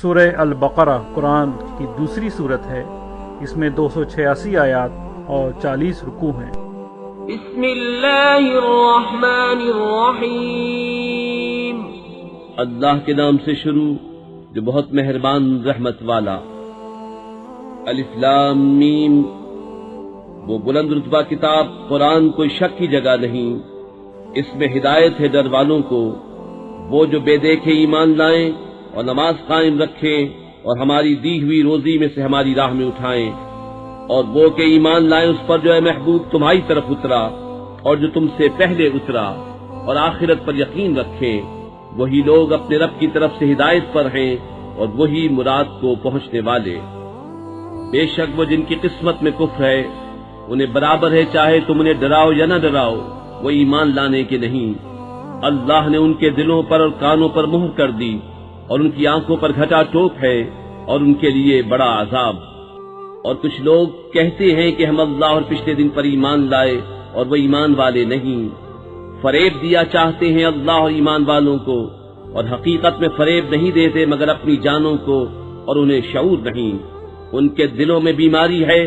سورہ البقرہ قرآن کی دوسری صورت ہے۔ اس میں 286 آیات اور 40 رکوع ہیں۔ بسم اللہ الرحمن الرحیم۔ اللہ کے نام سے شروع جو بہت مہربان رحمت والا۔ الف لام میم۔ وہ بلند رتبہ کتاب قرآن کوئی شک کی جگہ نہیں، اس میں ہدایت ہے ڈر والوں کو، وہ جو بے دیکھے ایمان لائیں اور نماز قائم رکھیں اور ہماری دی ہوئی روزی میں سے ہماری راہ میں اٹھائیں، اور وہ کہ ایمان لائیں اس پر جو ہے محبوب تمہاری طرف اترا اور جو تم سے پہلے اترا، اور آخرت پر یقین رکھیں۔ وہی لوگ اپنے رب کی طرف سے ہدایت پر ہیں اور وہی مراد کو پہنچنے والے۔ بے شک وہ جن کی قسمت میں کفر ہے انہیں برابر ہے چاہے تم انہیں ڈراؤ یا نہ ڈراؤ، وہ ایمان لانے کے نہیں۔ اللہ نے ان کے دلوں پر اور کانوں پر مہر کر دی اور ان کی آنکھوں پر گھٹا ٹوپ ہے اور ان کے لیے بڑا عذاب۔ اور کچھ لوگ کہتے ہیں کہ ہم اللہ اور پچھلے دن پر ایمان لائے اور وہ ایمان والے نہیں۔ فریب دیا چاہتے ہیں اللہ اور ایمان والوں کو، اور حقیقت میں فریب نہیں دیتے مگر اپنی جانوں کو، اور انہیں شعور نہیں۔ ان کے دلوں میں بیماری ہے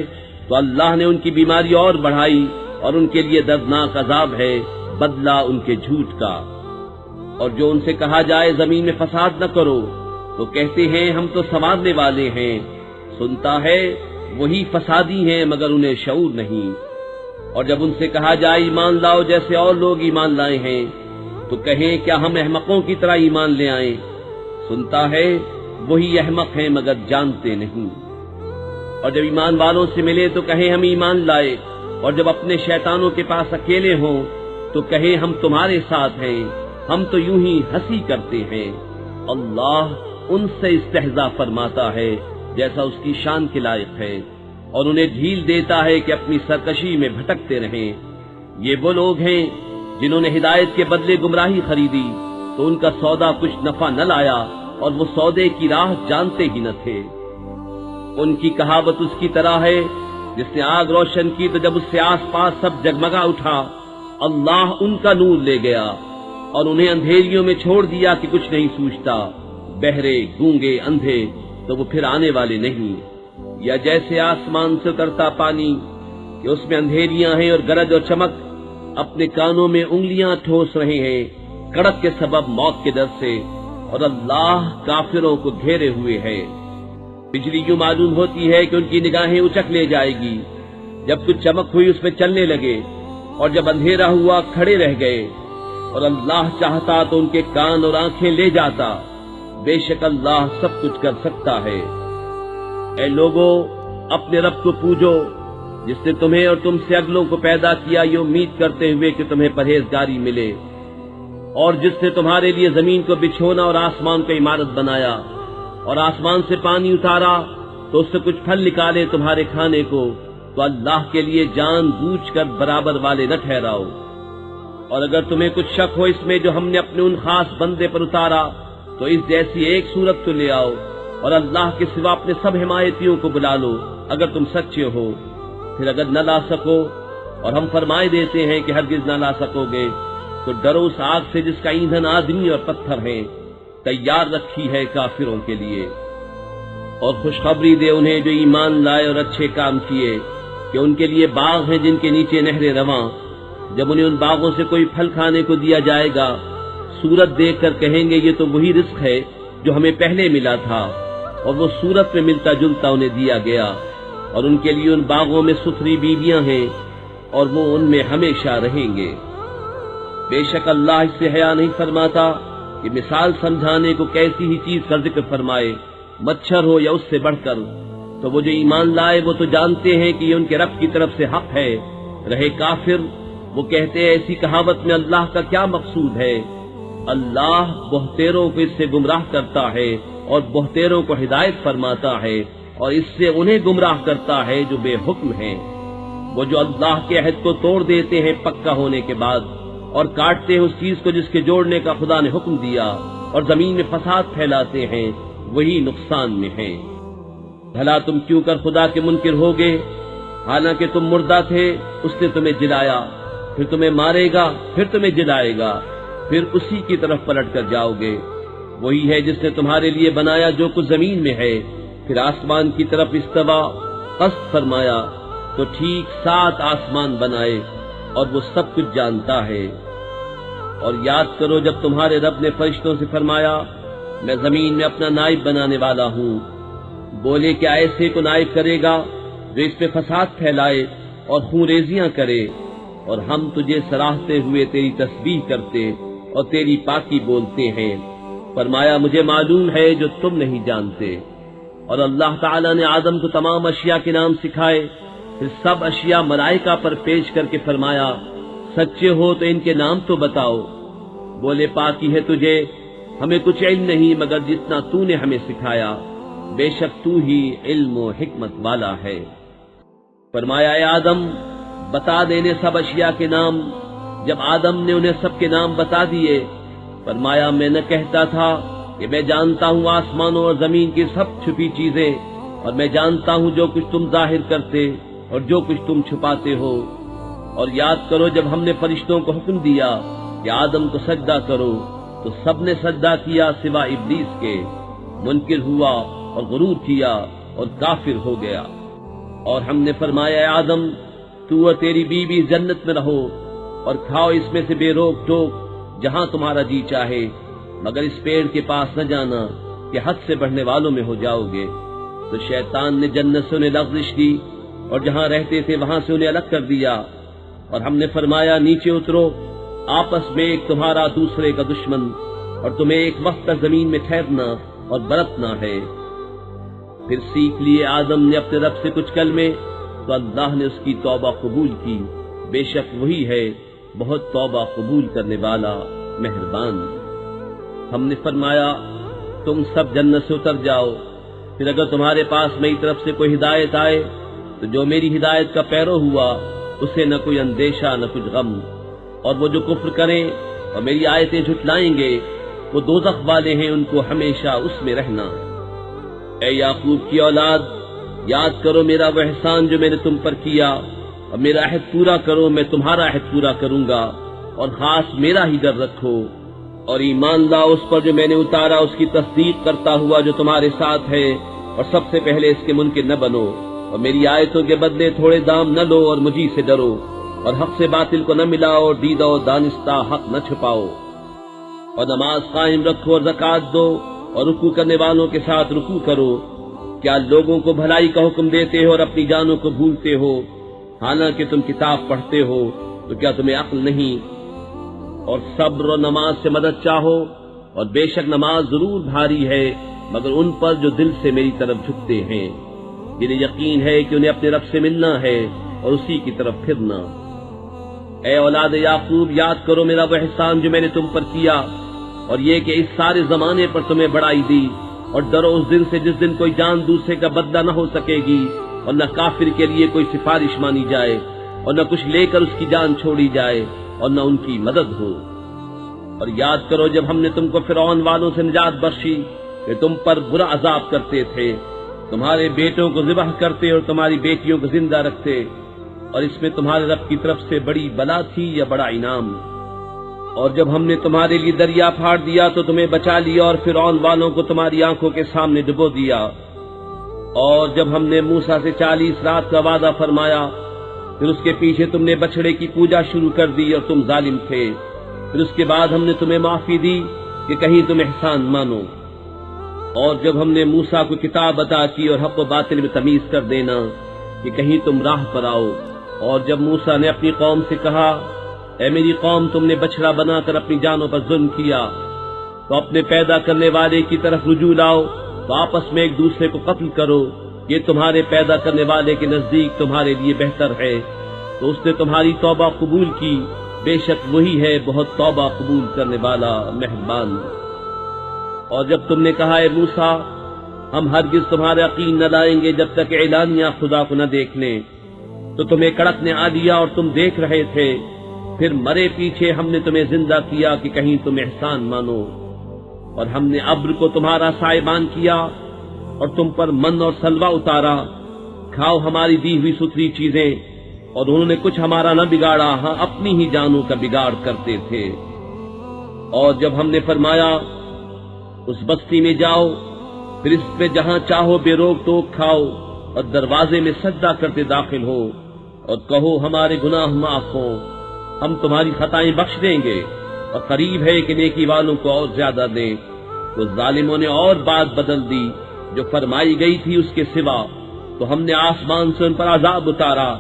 تو اللہ نے ان کی بیماری اور بڑھائی، اور ان کے لیے دردناک عذاب ہے بدلہ ان کے جھوٹ کا۔ اور جو ان سے کہا جائے زمین میں فساد نہ کرو تو کہتے ہیں ہم تو سنوارنے والے ہیں۔ سنتا ہے وہی فسادی ہیں مگر انہیں شعور نہیں۔ اور جب ان سے کہا جائے ایمان لاؤ جیسے اور لوگ ایمان لائے ہیں تو کہیں کیا ہم احمقوں کی طرح ایمان لے آئیں؟ سنتا ہے وہی احمق ہیں مگر جانتے نہیں۔ اور جب ایمان والوں سے ملے تو کہیں ہم ایمان لائے، اور جب اپنے شیطانوں کے پاس اکیلے ہوں تو کہیں ہم تمہارے ساتھ ہیں، ہم تو یوں ہی ہنسی کرتے ہیں۔ اللہ ان سے استہزاء فرماتا ہے جیسا اس کی شان کے لائق ہے، اور انہیں ڈھیل دیتا ہے کہ اپنی سرکشی میں بھٹکتے رہیں۔ یہ وہ لوگ ہیں جنہوں نے ہدایت کے بدلے گمراہی خریدی تو ان کا سودا کچھ نفع نہ لایا اور وہ سودے کی راہ جانتے ہی نہ تھے۔ ان کی کہاوت اس کی طرح ہے جس نے آگ روشن کی تو جب اس سے آس پاس سب جگمگا اٹھا، اللہ ان کا نور لے گیا اور انہیں اندھیریوں میں چھوڑ دیا کہ کچھ نہیں سوچتا۔ بہرے گونگے اندھے تو وہ پھر آنے والے نہیں۔ یا جیسے آسمان سے اترتا پانی کہ اس میں اندھیریاں ہیں اور گرج اور چمک، اپنے کانوں میں انگلیاں ٹھوس رہے ہیں کڑک کے سبب موت کے ڈر سے، اور اللہ کافروں کو گھیرے ہوئے ہے۔ بجلی یوں معلوم ہوتی ہے کہ ان کی نگاہیں اچک لے جائے گی، جب کچھ چمک ہوئی اس میں چلنے لگے، اور جب اندھیرا ہوا کھڑے رہ گئے، اور اللہ چاہتا تو ان کے کان اور آنکھیں لے جاتا۔ بے شک اللہ سب کچھ کر سکتا ہے۔ اے لوگو اپنے رب کو پوجو جس نے تمہیں اور تم سے اگلوں کو پیدا کیا، یہ امید کرتے ہوئے کہ تمہیں پرہیزگاری ملے، اور جس نے تمہارے لیے زمین کو بچھونا اور آسمان کو عمارت بنایا، اور آسمان سے پانی اتارا تو اس سے کچھ پھل نکالے تمہارے کھانے کو، تو اللہ کے لیے جان بوجھ کر برابر والے نہ ٹھہراؤ۔ اور اگر تمہیں کچھ شک ہو اس میں جو ہم نے اپنے ان خاص بندے پر اتارا تو اس جیسی ایک صورت تو لے آؤ، اور اللہ کے سوا اپنے سب حمایتیوں کو بلا لو اگر تم سچے ہو۔ پھر اگر نہ لا سکو، اور ہم فرمائے دیتے ہیں کہ ہرگز نہ لا سکو گے، تو ڈرو اس آگ سے جس کا ایندھن آدمی اور پتھر ہیں، تیار رکھی ہے کافروں کے لیے۔ اور خوشخبری دے انہیں جو ایمان لائے اور اچھے کام کیے کہ ان کے لیے باغ ہیں جن کے نیچے نہریں رواں۔ جب انہیں ان باغوں سے کوئی پھل کھانے کو دیا جائے گا، صورت دیکھ کر کہیں گے یہ تو وہی رزق ہے جو ہمیں پہلے ملا تھا، اور وہ صورت میں ملتا جلتا انہیں دیا گیا۔ اور ان کے لیے ان باغوں میں ستھری بیویاں ہیں اور وہ ان میں ہمیشہ رہیں گے۔ بے شک اللہ اس سے حیا نہیں فرماتا کہ مثال سمجھانے کو کیسی ہی چیز کا ذکر فرمائے، مچھر ہو یا اس سے بڑھ کر۔ تو وہ جو ایمان لائے وہ تو جانتے ہیں کہ یہ ان کے رب کی طرف سے حق ہے، رہے کافر وہ کہتے ہیں ایسی کہاوت میں اللہ کا کیا مقصود ہے؟ اللہ بہتیروں کو اس سے گمراہ کرتا ہے اور بہتیروں کو ہدایت فرماتا ہے، اور اس سے انہیں گمراہ کرتا ہے جو بے حکم ہیں۔ وہ جو اللہ کے عہد کو توڑ دیتے ہیں پکا ہونے کے بعد، اور کاٹتے ہیں اس چیز کو جس کے جوڑنے کا خدا نے حکم دیا، اور زمین میں فساد پھیلاتے ہیں، وہی نقصان میں ہیں۔ بھلا تم کیوں کر خدا کے منکر ہوگے؟ حالانکہ تم مردہ تھے، اس نے تمہیں جلایا، پھر تمہیں مارے گا، پھر تمہیں جلائے گا، پھر اسی کی طرف پلٹ کر جاؤ گے۔ وہی ہے جس نے تمہارے لیے بنایا جو کچھ زمین میں ہے، پھر آسمان کی طرف استوا، قصد فرمایا تو ٹھیک 7 آسمان بنائے، اور وہ سب کچھ جانتا ہے۔ اور یاد کرو جب تمہارے رب نے فرشتوں سے فرمایا میں زمین میں اپنا نائب بنانے والا ہوں، بولے کیا ایسے کو نائب کرے گا جو اس پہ فساد پھیلائے اور خونریزیاں کرے، اور ہم تجھے سراہتے ہوئے تیری تسبیح کرتے اور تیری پاکی بولتے ہیں۔ فرمایا مجھے معلوم ہے جو تم نہیں جانتے۔ اور اللہ تعالیٰ نے آدم کو تمام اشیاء کے نام سکھائے، پھر سب اشیاء ملائکہ پر پیش کر کے فرمایا سچے ہو تو ان کے نام تو بتاؤ۔ بولے پاکی ہے تجھے، ہمیں کچھ علم نہیں مگر جتنا تو نے ہمیں سکھایا، بے شک تو ہی علم و حکمت والا ہے۔ فرمایا اے آدم بتا دینے سب اشیاء کے نام۔ جب آدم نے انہیں سب کے نام بتا دیے، فرمایا میں نہ کہتا تھا کہ میں جانتا ہوں آسمانوں اور زمین کی سب چھپی چیزیں، اور میں جانتا ہوں جو کچھ تم ظاہر کرتے اور جو کچھ تم چھپاتے ہو۔ اور یاد کرو جب ہم نے فرشتوں کو حکم دیا کہ آدم کو سجدہ کرو تو سب نے سجدہ کیا سوائے ابلیس کے، منکر ہوا اور غرور کیا اور کافر ہو گیا۔ اور ہم نے فرمایا اے آدم تو اور تیری بیوی جنت میں رہو اور کھاؤ اس میں سے بے روک ٹوک جہاں تمہارا جی چاہے، مگر اس پیڑ کے پاس نہ جانا کہ حد سے بڑھنے والوں میں ہو جاؤ گے۔ تو شیطان نے جنت سے انہیں لغزش دی اور جہاں رہتے تھے وہاں سے انہیں الگ کر دیا، اور ہم نے فرمایا نیچے اترو، آپس میں ایک تمہارا دوسرے کا دشمن، اور تمہیں ایک وقت تک زمین میں ٹھہرنا اور برتنا ہے۔ پھر سیکھ لیے آدم نے اپنے رب سے کچھ کلمے، تو اللہ نے اس کی توبہ قبول کی، بے شک وہی ہے بہت توبہ قبول کرنے والا مہربان۔ ہم نے فرمایا تم سب جنت سے اتر جاؤ، پھر اگر تمہارے پاس میری طرف سے کوئی ہدایت آئے تو جو میری ہدایت کا پیرو ہوا اسے نہ کوئی اندیشہ نہ کچھ غم، اور وہ جو کفر کریں اور میری آیتیں جھٹلائیں گے وہ دوزخ والے ہیں، ان کو ہمیشہ اس میں رہنا۔ اے یعقوب کی اولاد یاد کرو میرا وہ احسان جو میں نے تم پر کیا، اور میرا عہد پورا کرو میں تمہارا عہد پورا کروں گا، اور خاص میرا ہی ڈر رکھو، اور ایمان لاؤ اس پر جو میں نے اتارا اس کی تصدیق کرتا ہوا جو تمہارے ساتھ ہے، اور سب سے پہلے اس کے منکر نہ بنو، اور میری آیتوں کے بدلے تھوڑے دام نہ لو، اور مجھی سے ڈرو، اور حق سے باطل کو نہ ملاؤ، اور دیدہ و دانستہ حق نہ چھپاؤ، اور نماز قائم رکھو اور زکوٰۃ دو، اور رکوع کرنے والوں کے ساتھ رکوع کرو۔ کیا لوگوں کو بھلائی کا حکم دیتے ہو اور اپنی جانوں کو بھولتے ہو، حالانکہ تم کتاب پڑھتے ہو، تو کیا تمہیں عقل نہیں؟ اور صبر و نماز سے مدد چاہو، اور بے شک نماز ضرور بھاری ہے مگر ان پر جو دل سے میری طرف جھکتے ہیں، جنہیں یقین ہے کہ انہیں اپنے رب سے ملنا ہے اور اسی کی طرف پھرنا۔ اے اولاد یعقوب یاد کرو میرا وہ احسان جو میں نے تم پر کیا، اور یہ کہ اس سارے زمانے پر تمہیں بڑائی دی، اور ڈرو اس دن سے جس دن کوئی جان دوسرے کا بدلہ نہ ہو سکے گی، اور نہ کافر کے لیے کوئی سفارش مانی جائے، اور نہ کچھ لے کر اس کی جان چھوڑی جائے، اور نہ ان کی مدد ہو۔ اور یاد کرو جب ہم نے تم کو فرعون والوں سے نجات بخشی کہ تم پر برا عذاب کرتے تھے، تمہارے بیٹوں کو ذبح کرتے اور تمہاری بیٹیوں کو زندہ رکھتے، اور اس میں تمہارے رب کی طرف سے بڑی بلا تھی یا بڑا انعام۔ اور جب ہم نے تمہارے لیے دریا پھاڑ دیا تو تمہیں بچا لیا، اور فرعون والوں کو تمہاری آنکھوں کے سامنے ڈبو دیا۔ اور جب ہم نے موسیٰ سے 40 رات کا وعدہ فرمایا، پھر اس کے پیچھے تم نے بچڑے کی پوجا شروع کر دی اور تم ظالم تھے، پھر اس کے بعد ہم نے تمہیں معافی دی کہ کہیں تم احسان مانو۔ اور جب ہم نے موسیٰ کو کتاب عطا کی اور حق و باطل میں تمیز کر دینا کہ کہیں تم راہ پر آؤ، اور جب موسیٰ نے اپنی قوم سے کہا اے میری قوم تم نے بچڑا بنا کر اپنی جانوں پر ظلم کیا، تو اپنے پیدا کرنے والے کی طرف رجوع لاؤ، تو آپس میں ایک دوسرے کو قتل کرو، یہ تمہارے پیدا کرنے والے کے نزدیک تمہارے لیے بہتر ہے۔ تو اس نے تمہاری توبہ قبول کی، بے شک وہی ہے بہت توبہ قبول کرنے والا مہربان۔ اور جب تم نے کہا اے موسیٰ ہم ہرگز تمہارا یقین نہ لائیں گے جب تک اعلانیہ خدا کو نہ دیکھ لیں، تو تمہیں کڑک نے آ لیا اور تم دیکھ رہے تھے، پھر مرے پیچھے ہم نے تمہیں زندہ کیا کہ کہیں تم احسان مانو، اور ہم نے ابر کو تمہارا سائبان کیا اور تم پر من اور سلوہ اتارا، کھاؤ ہماری دی ہوئی ستھری چیزیں، اور انہوں نے کچھ ہمارا نہ بگاڑا، ہاں اپنی ہی جانوں کا بگاڑ کرتے تھے۔ اور جب ہم نے فرمایا اس بستی میں جاؤ، پھر اس پہ جہاں چاہو بے روک ٹوک کھاؤ، اور دروازے میں سجدہ کرتے داخل ہو، اور کہو ہمارے گناہ معاف ہوں، ہم تمہاری خطائیں بخش دیں گے، اور قریب ہے کہ نیکی والوں کو اور زیادہ دیں۔ تو ظالموں نے اور بات بدل دی جو فرمائی گئی تھی اس کے سوا، تو ہم نے آسمان سے ان پر عذاب اتارا،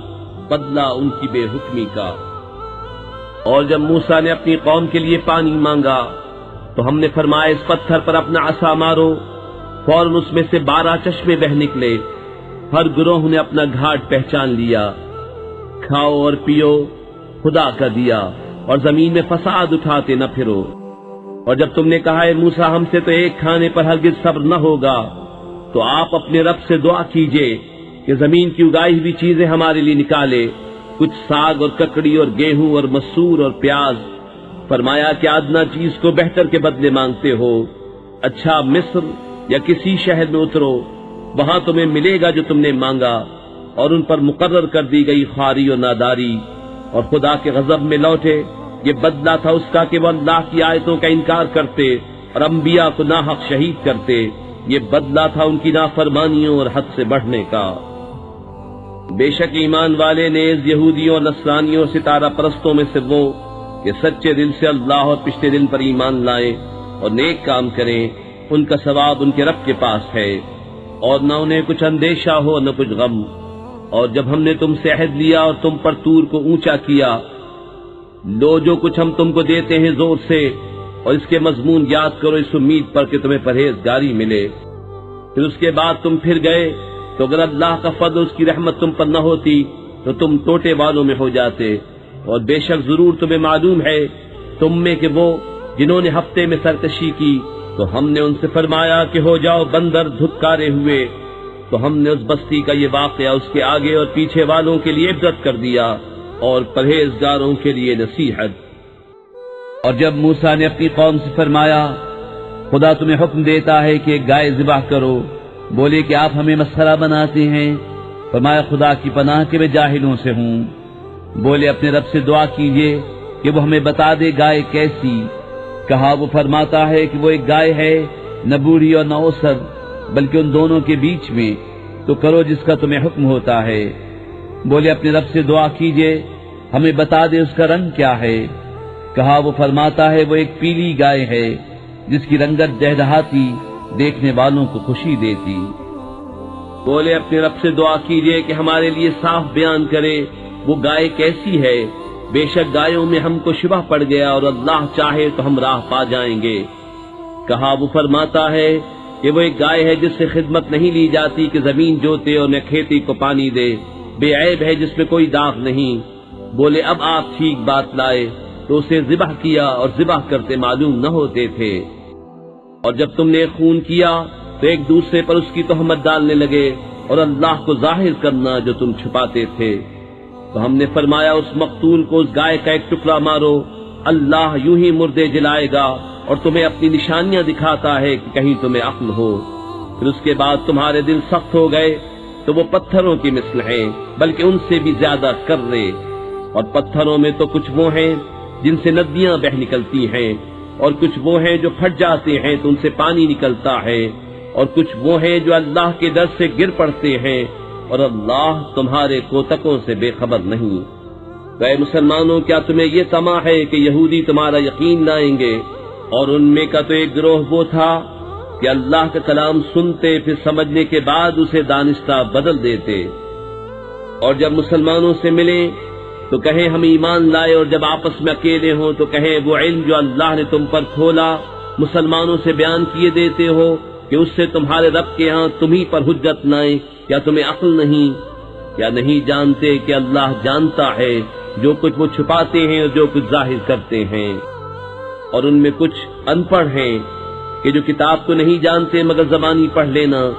بدلہ ان کی بے حکمی کا۔ اور جب موسیٰ نے اپنی قوم کے لیے پانی مانگا تو ہم نے فرمایا اس پتھر پر اپنا عصا مارو، فوراً اس میں سے 12 چشمے بہ نکلے، ہر گروہ نے اپنا گھاٹ پہچان لیا۔ کھاؤ اور پیو، خدا کا دیا، اور زمین میں فساد اٹھاتے نہ پھرو۔ اور جب تم نے کہا اے موسیٰ ہم سے تو ایک کھانے پر ہرگز صبر نہ ہوگا، تو آپ اپنے رب سے دعا کیجئے کہ زمین کی اگائی ہوئی چیزیں ہمارے لیے نکالے، کچھ ساگ اور ککڑی اور گیہوں اور مسور اور پیاز۔ فرمایا کہ ادنا چیز کو بہتر کے بدلے مانگتے ہو، اچھا مصر یا کسی شہر میں اترو، وہاں تمہیں ملے گا جو تم نے مانگا۔ اور ان پر مقرر کر دی گئی خواری اور ناداری، اور خدا کے غضب میں لوٹے۔ یہ بدلہ تھا اس کا کہ وہ اللہ کی آیتوں کا انکار کرتے اور انبیاء کو ناحق شہید کرتے۔ یہ بدلہ تھا ان کی نافرمانیوں اور حد سے بڑھنے کا۔ بے شک ایمان والے نیز یہودیوں اور نصرانیوں ستارہ پرستوں میں سے وہ کہ سچے دل سے اللہ اور پچھلے دن پر ایمان لائیں اور نیک کام کریں، ان کا ثواب ان کے رب کے پاس ہے، اور نہ انہیں کچھ اندیشہ ہو نہ کچھ غم۔ اور جب ہم نے تم سے عہد لیا اور تم پر طور کو اونچا کیا، لو جو کچھ ہم تم کو دیتے ہیں زور سے، اور اس کے مضمون یاد کرو اس امید پر کہ تمہیں پرہیزگاری ملے۔ پھر اس کے بعد تم پھر گئے، تو اگر اللہ کا فضل اس کی رحمت تم پر نہ ہوتی تو تم ٹوٹے والوں میں ہو جاتے۔ اور بے شک ضرور تمہیں معلوم ہے تم میں کہ وہ جنہوں نے ہفتے میں سرکشی کی، تو ہم نے ان سے فرمایا کہ ہو جاؤ بندر دھتکارے ہوئے، تو ہم نے اس بستی کا یہ واقعہ اس کے آگے اور پیچھے والوں کے لیے عبرت کر دیا اور پرہیزگاروں کے لیے نصیحت۔ اور جب موسیٰ نے اپنی قوم سے فرمایا خدا تمہیں حکم دیتا ہے کہ ایک گائے ذبح کرو، بولے کہ آپ ہمیں مسخرہ بناتے ہیں۔ فرمایا خدا کی پناہ کہ میں جاہلوں سے ہوں۔ بولے اپنے رب سے دعا کیجئے کہ وہ ہمیں بتا دے گائے کیسی۔ کہا وہ فرماتا ہے کہ وہ ایک گائے ہے، نہ بوڑھی اور نہ اوسر، بلکہ ان دونوں کے بیچ میں، تو کرو جس کا تمہیں حکم ہوتا ہے۔ بولے اپنے رب سے دعا کیجئے ہمیں بتا دے اس کا رنگ کیا ہے۔ کہا وہ فرماتا ہے وہ ایک پیلی گائے ہے جس کی رنگت دہدہاتی دیکھنے والوں کو خوشی دیتی۔ بولے اپنے رب سے دعا کیجئے کہ ہمارے لیے صاف بیان کرے وہ گائے کیسی ہے، بے شک گایوں میں ہم کو شبہ پڑ گیا اور اللہ چاہے تو ہم راہ پا جائیں گے۔ کہا وہ فرماتا ہے کہ وہ ایک گائے ہے جس سے خدمت نہیں لی جاتی کہ زمین جوتے اور نہ کھیتی کو پانی دے، بے عیب ہے جس میں کوئی داغ نہیں۔ بولے اب آپ ٹھیک بات لائے، تو اسے ذبح کیا اور ذبح کرتے معلوم نہ ہوتے تھے۔ اور جب تم نے خون کیا تو ایک دوسرے پر اس کی تہمت ڈالنے لگے اور اللہ کو ظاہر کرنا جو تم چھپاتے تھے۔ تو ہم نے فرمایا اس مقتول کو اس گائے کا ایک ٹکڑا مارو، اللہ یوں ہی مردے جلائے گا اور تمہیں اپنی نشانیاں دکھاتا ہے کہ کہیں تمہیں عقل ہو۔ پھر اس کے بعد تمہارے دل سخت ہو گئے تو وہ پتھروں کی مثل ہیں، بلکہ ان سے بھی زیادہ کرے۔ اور پتھروں میں تو کچھ وہ ہیں جن سے ندیاں بہ نکلتی ہیں، اور کچھ وہ ہیں جو پھٹ جاتے ہیں تو ان سے پانی نکلتا ہے، اور کچھ وہ ہیں جو اللہ کے ڈر سے گر پڑتے ہیں، اور اللہ تمہارے کوتکوں سے بے خبر نہیں۔ اے مسلمانوں کیا تمہیں یہ طمع ہے کہ یہودی تمہارا یقین لائیں گے؟ اور ان میں کا تو ایک گروہ وہ تھا کہ اللہ کا کلام سنتے پھر سمجھنے کے بعد اسے دانستہ بدل دیتے۔ اور جب مسلمانوں سے ملیں تو کہیں ہم ایمان لائے، اور جب آپس میں اکیلے ہوں تو کہیں وہ علم جو اللہ نے تم پر کھولا مسلمانوں سے بیان کیے دیتے ہو کہ اس سے تمہارے رب کے ہاں تمہیں پر حجت نائے، یا تمہیں عقل نہیں؟ یا نہیں جانتے کہ اللہ جانتا ہے جو کچھ وہ چھپاتے ہیں اور جو کچھ ظاہر کرتے ہیں؟ اور ان میں کچھ ان پڑھ ہیں کہ جو کتاب کو نہیں جانتے مگر زبانی پڑھ لینا،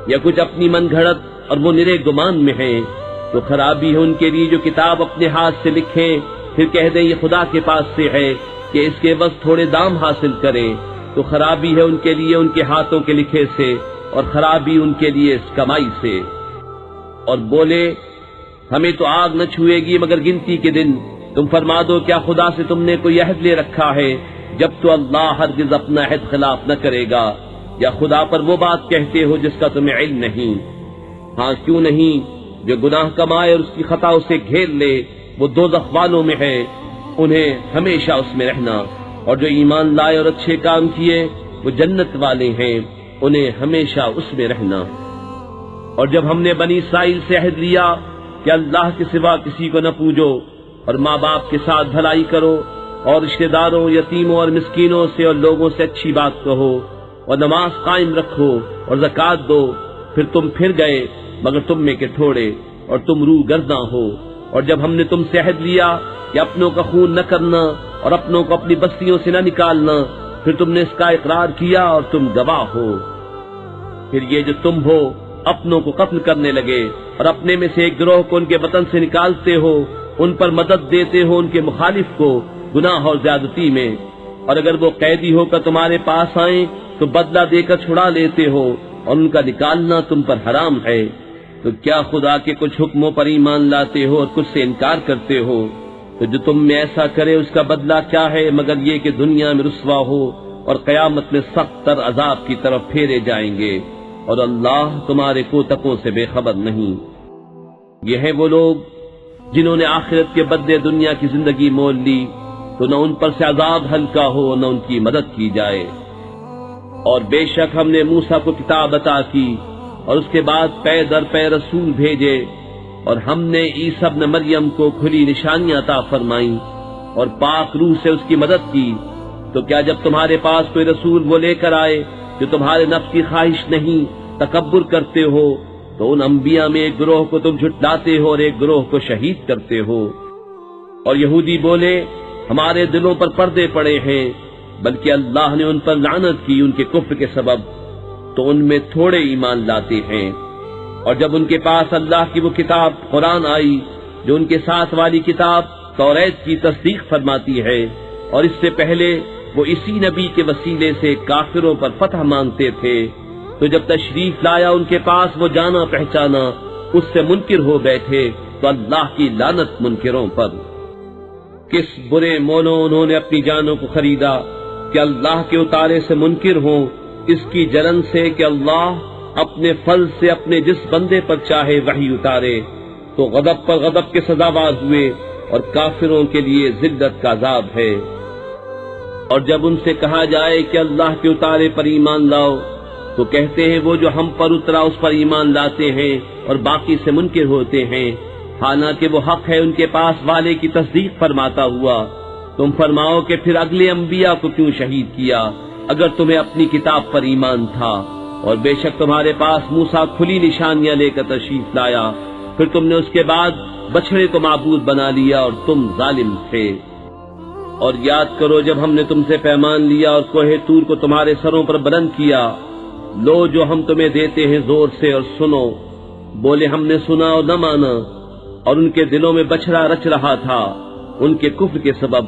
یا کچھ اپنی من گھڑت اور وہ نرے گمان میں ہیں۔ تو خرابی ہے ان کے لیے جو کتاب اپنے ہاتھ سے لکھیں پھر کہہ دیں یہ خدا کے پاس سے ہے کہ اس کے بس تھوڑے دام حاصل کریں۔ تو خرابی ہے ان کے لیے ان کے ہاتھوں کے لکھے سے، اور خرابی ان کے لیے اس کمائی سے۔ اور بولے ہمیں تو آگ نہ چھوئے گی مگر گنتی کے دن۔ تم فرما دو کیا خدا سے تم نے کوئی عہد لے رکھا ہے؟ جب تو اللہ ہرگز اپنا عہد خلاف نہ کرے گا یا خدا پر وہ بات کہتے ہو جس کا تمہیں علم نہیں۔ ہاں کیوں نہیں، جو گناہ کمائے اور اس کی خطا اسے گھیر لے وہ دوزخ والوں میں ہے، انہیں ہمیشہ اس میں رہنا، اور جو ایمان لائے اور اچھے کام کیے وہ جنت والے ہیں، انہیں ہمیشہ اس میں رہنا۔ اور جب ہم نے بنی اسرائیل سے عہد لیا کہ اللہ کے سوا کسی کو نہ پوجو اور ماں باپ کے ساتھ بھلائی کرو اور رشتہ داروں، یتیموں اور مسکینوں سے اور لوگوں سے اچھی بات کہو اور نماز قائم رکھو اور زکوٰۃ دو، پھر تم پھر گئے مگر تم میں کے تھوڑے اور تم روح گرداں ہو۔ اور جب ہم نے تم سے عہد لیا کہ اپنوں کا خون نہ کرنا اور اپنوں کو اپنی بستیوں سے نہ نکالنا، پھر تم نے اس کا اقرار کیا اور تم گواہ ہو۔ پھر یہ جو تم ہو اپنوں کو قتل کرنے لگے اور اپنے میں سے ایک گروہ کو ان کے وطن سے نکالتے ہو، ان پر مدد دیتے ہو ان کے مخالف کو گناہ اور زیادتی میں، اور اگر وہ قیدی ہو کر تمہارے پاس آئیں تو بدلہ دے کر چھڑا لیتے ہو اور ان کا نکالنا تم پر حرام ہے، تو کیا خدا کے کچھ حکموں پر ایمان لاتے ہو اور کچھ سے انکار کرتے ہو؟ تو جو تم میں ایسا کرے اس کا بدلہ کیا ہے مگر یہ کہ دنیا میں رسوا ہو اور قیامت میں سخت تر عذاب کی طرف پھیرے جائیں گے، اور اللہ تمہارے کوتکوں سے بے خبر نہیں۔ یہ ہیں وہ لوگ جنہوں نے آخرت کے بدلے دنیا کی زندگی مول لی، تو نہ ان پر سے عذاب ہلکا ہو نہ ان کی مدد کی جائے۔ اور بے شک ہم نے موسیٰ کو کتاب عطا کی اور اس کے بعد پے در پے رسول بھیجے، اور ہم نے عیسیٰ ابن مریم کو کھلی نشانیاں عطا فرمائیں اور پاک روح سے اس کی مدد کی۔ تو کیا جب تمہارے پاس کوئی رسول وہ لے کر آئے جو تمہارے نفس کی خواہش نہیں تکبر کرتے ہو، تو ان انبیاء میں ایک گروہ کو تم جھٹلاتے ہو اور ایک گروہ کو شہید کرتے ہو۔ اور یہودی بولے ہمارے دلوں پر پردے پڑے ہیں، بلکہ اللہ نے ان پر لعنت کی ان کے کفر کے سبب، تو ان میں تھوڑے ایمان لاتے ہیں۔ اور جب ان کے پاس اللہ کی وہ کتاب قرآن آئی جو ان کے ساتھ والی کتاب توریت کی تصدیق فرماتی ہے، اور اس سے پہلے وہ اسی نبی کے وسیلے سے کافروں پر فتح مانگتے تھے، تو جب تشریف لایا ان کے پاس وہ جانا پہچانا اس سے منکر ہو بیٹھے، تو اللہ کی لعنت منکروں پر۔ کس برے مولوں انہوں نے اپنی جانوں کو خریدا کہ اللہ کے اتارے سے منکر ہوں، اس کی جلن سے کہ اللہ اپنے فضل سے اپنے جس بندے پر چاہے وحی اتارے، تو غضب پر غضب کے سزاوار ہوئے اور کافروں کے لیے ذلت کا عذاب ہے۔ اور جب ان سے کہا جائے کہ اللہ کے اتارے پر ایمان لاؤ، تو کہتے ہیں وہ جو ہم پر اترا اس پر ایمان لاتے ہیں اور باقی سے منکر ہوتے ہیں، حالانکہ وہ حق ہے ان کے پاس والے کی تصدیق فرماتا ہوا۔ تم فرماؤ کہ پھر اگلے انبیاء کو کیوں شہید کیا اگر تمہیں اپنی کتاب پر ایمان تھا؟ اور بے شک تمہارے پاس موسیٰ کھلی نشانیاں لے کر تشریف لایا، پھر تم نے اس کے بعد بچھڑے کو معبود بنا لیا اور تم ظالم تھے۔ اور یاد کرو جب ہم نے تم سے پیمان لیا اور کوہ طور کو تمہارے سروں پر بلند کیا، لو جو ہم تمہیں دیتے ہیں زور سے اور سنو۔ بولے ہم نے سنا اور نہ مانا، اور ان کے دلوں میں بچھڑا رچ رہا تھا ان کے کفر کے سبب۔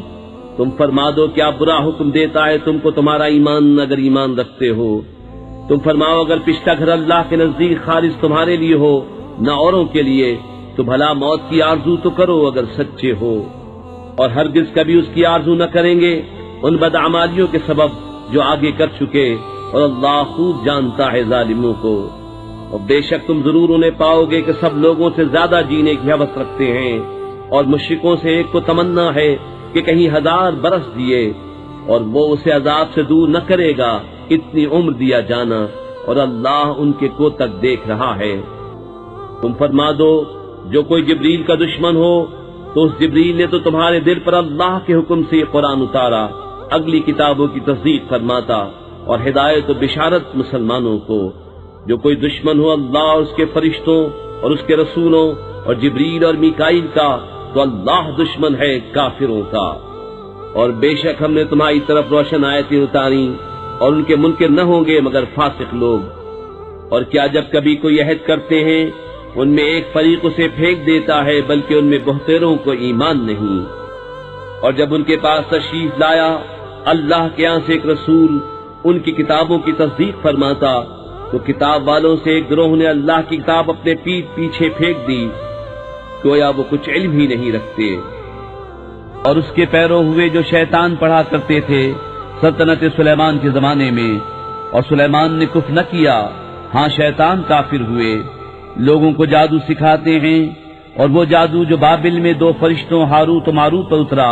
تم فرما دو کیا برا حکم دیتا ہے تم کو تمہارا ایمان اگر ایمان رکھتے ہو؟ تم فرماؤ اگر پشتا گھر اللہ کے نزدیک خالص تمہارے لیے ہو نہ اوروں کے لیے، تو بھلا موت کی آرزو تو کرو اگر سچے ہو، اور ہرگز کبھی اس کی آرزو نہ کریں گے ان بدعمالیوں کے سبب جو آگے کر چکے، اور اللہ خوب جانتا ہے ظالموں کو۔ اور بے شک تم ضرور انہیں پاؤ گے کہ سب لوگوں سے زیادہ جینے کی ہوس رکھتے ہیں، اور مشرکوں سے ایک کو تمنا ہے کہ کہیں 1000 برس دیے، اور وہ اسے عذاب سے دور نہ کرے گا اتنی عمر دیا جانا، اور اللہ ان کے کو تک دیکھ رہا ہے۔ تم فرما دو جو کوئی جبریل کا دشمن ہو تو اس جبریل نے تو تمہارے دل پر اللہ کے حکم سے یہ قرآن اتارا، اگلی کتابوں کی تصدیق فرماتا اور ہدایت و بشارت مسلمانوں کو۔ جو کوئی دشمن ہو اللہ اور اس کے فرشتوں اور اس کے رسولوں اور جبریل اور میکائیل کا، تو اللہ دشمن ہے کافروں کا۔ اور بے شک ہم نے تمہاری طرف روشن آیتیں اتاری، اور ان کے منکر نہ ہوں گے مگر فاسق لوگ۔ اور کیا جب کبھی کوئی عہد کرتے ہیں ان میں ایک فریق اسے پھینک دیتا ہے، بلکہ ان میں بہتروں کو ایمان نہیں۔ اور جب ان کے پاس تشریف لایا اللہ کے یہاں سے ایک رسول ان کی کتابوں کی تصدیق فرماتا، تو کتاب والوں سے ایک گروہ نے اللہ کی کتاب اپنے پیٹھ پیچھے پھینک دی، گویا وہ کچھ علم ہی نہیں رکھتے۔ اور اس کے پیروں ہوئے جو شیطان پڑھا کرتے تھے سلطنت سلیمان کے زمانے میں، اور سلیمان نے کفر نہ کیا، ہاں شیطان کافر ہوئے، لوگوں کو جادو سکھاتے ہیں، اور وہ جادو جو بابل میں دو فرشتوں ہاروت و ماروت پر اترا،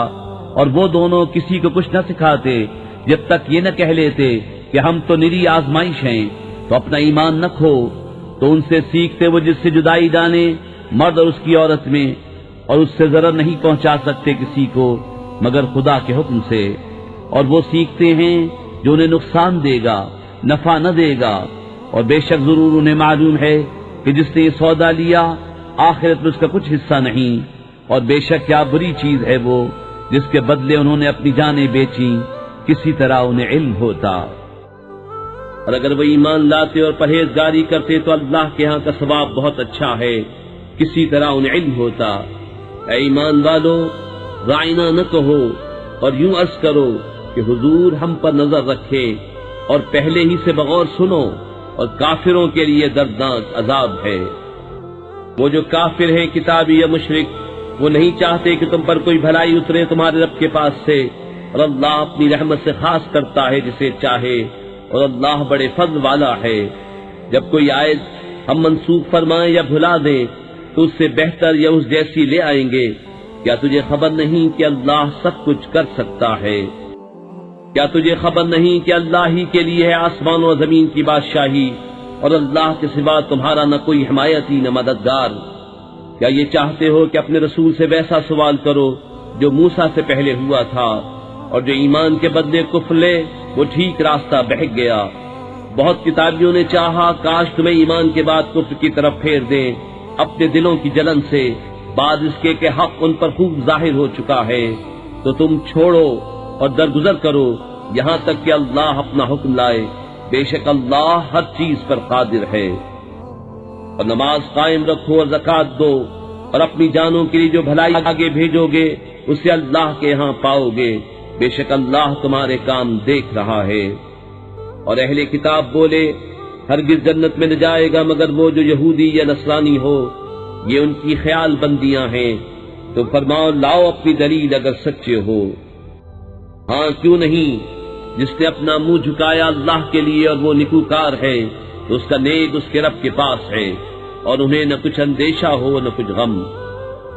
اور وہ دونوں کسی کو کچھ نہ سکھاتے جب تک یہ نہ کہہ لیتے کہ ہم تو نری آزمائش ہیں، تو اپنا ایمان نہ کھو، تو ان سے سیکھتے وہ جس سے جدائی ڈالے مرد اور اس کی عورت میں، اور اس سے ضرر نہیں پہنچا سکتے کسی کو مگر خدا کے حکم سے، اور وہ سیکھتے ہیں جو انہیں نقصان دے گا نفع نہ دے گا، اور بے شک ضرور انہیں معلوم ہے کہ جس نے یہ سودا لیا آخرت میں اس کا کچھ حصہ نہیں، اور بے شک کیا بری چیز ہے وہ جس کے بدلے انہوں نے اپنی جانیں بیچیں، کسی طرح انہیں علم ہوتا۔ اور اگر وہ ایمان لاتے اور پرہیزگاری کرتے تو اللہ کے ہاں کا ثواب بہت اچھا ہے، کسی طرح انہیں علم ہوتا۔ اے ایمان والو، رائنا نہ کہو اور یوں عرض کرو کہ حضور ہم پر نظر رکھے، اور پہلے ہی سے بغور سنو، اور کافروں کے لیے دردناک عذاب ہے۔ وہ جو کافر ہیں کتابی یا مشرک، وہ نہیں چاہتے کہ تم پر کوئی بھلائی اترے تمہارے رب کے پاس سے، اور اللہ اپنی رحمت سے خاص کرتا ہے جسے چاہے، اور اللہ بڑے فضل والا ہے۔ جب کوئی آیت ہم منسوخ فرمائیں یا بھلا دیں تو اس سے بہتر یا اس جیسی لے آئیں گے۔ کیا تجھے خبر نہیں کہ اللہ سب کچھ کر سکتا ہے؟ کیا تجھے خبر نہیں کہ اللہ ہی کے لیے ہے آسمان و زمین کی بادشاہی، اور اللہ کے سوا تمہارا نہ کوئی حمایتی نہ مددگار؟ کیا یہ چاہتے ہو کہ اپنے رسول سے ویسا سوال کرو جو موسیٰ سے پہلے ہوا تھا، اور جو ایمان کے بدلے کفر لے وہ ٹھیک راستہ بہک گیا؟ بہت کتابیوں نے چاہا کاش تمہیں ایمان کے بعد کفر کی طرف پھیر دیں اپنے دلوں کی جلن سے، بعد اس کے کہ حق ان پر خوب ظاہر ہو چکا ہے، تو تم چھوڑو اور درگزر کرو یہاں تک کہ اللہ اپنا حکم لائے، بے شک اللہ ہر چیز پر قادر ہے۔ اور نماز قائم رکھو اور زکوٰۃ دو، اور اپنی جانوں کے لیے جو بھلائی آگے بھیجو گے اسے اللہ کے ہاں پاؤ گے، بے شک اللہ تمہارے کام دیکھ رہا ہے۔ اور اہل کتاب بولے ہرگز جنت میں نہ جائے گا مگر وہ جو یہودی یا نصرانی ہو، یہ ان کی خیال بندیاں ہیں، تو فرماؤ لاؤ اپنی دلیل اگر سچے ہو۔ ہاں کیوں نہیں، جس نے اپنا منہ جھکایا اللہ کے لیے اور وہ نیکوکار ہے تو اس کا نیک اس کے رب کے پاس ہے، اور انہیں نہ کچھ اندیشہ ہو نہ کچھ غم۔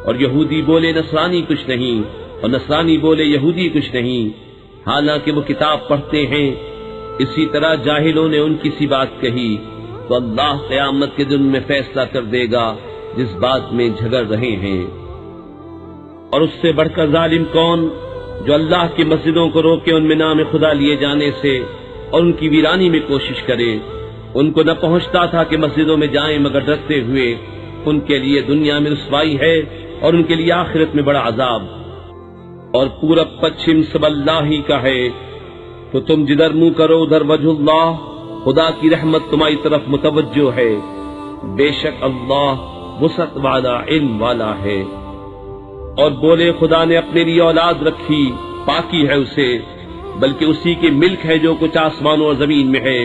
اور یہودی بولے نصرانی کچھ نہیں، اور نصرانی بولے یہودی کچھ نہیں، حالانکہ وہ کتاب پڑھتے ہیں۔ اسی طرح جاہلوں نے ان کی سی بات کہی تو اللہ قیامت کے دن میں فیصلہ کر دے گا جس بات میں جھگڑ رہے ہیں۔ اور اس سے بڑھ کر ظالم کون جو اللہ کی مسجدوں کو روکے ان میں نام خدا لیے جانے سے اور ان کی ویرانی میں کوشش کرے۔ ان کو نہ پہنچتا تھا کہ مسجدوں میں جائیں مگر ڈرتے ہوئے، ان کے لیے دنیا میں رسوائی ہے اور ان کے لیے آخرت میں بڑا عذاب۔ اور پورب پچھم سب اللہ ہی کا ہے، تو تم جدھر منہ کرو ادھر وجہ اللہ، خدا کی رحمت تمہاری طرف متوجہ ہے، بے شک اللہ وسعت والا علم والا ہے۔ اور بولے خدا نے اپنے لیے اولاد رکھی، پاکی ہے اسے، بلکہ اسی کی ملک ہے جو کچھ آسمانوں اور زمین میں ہے،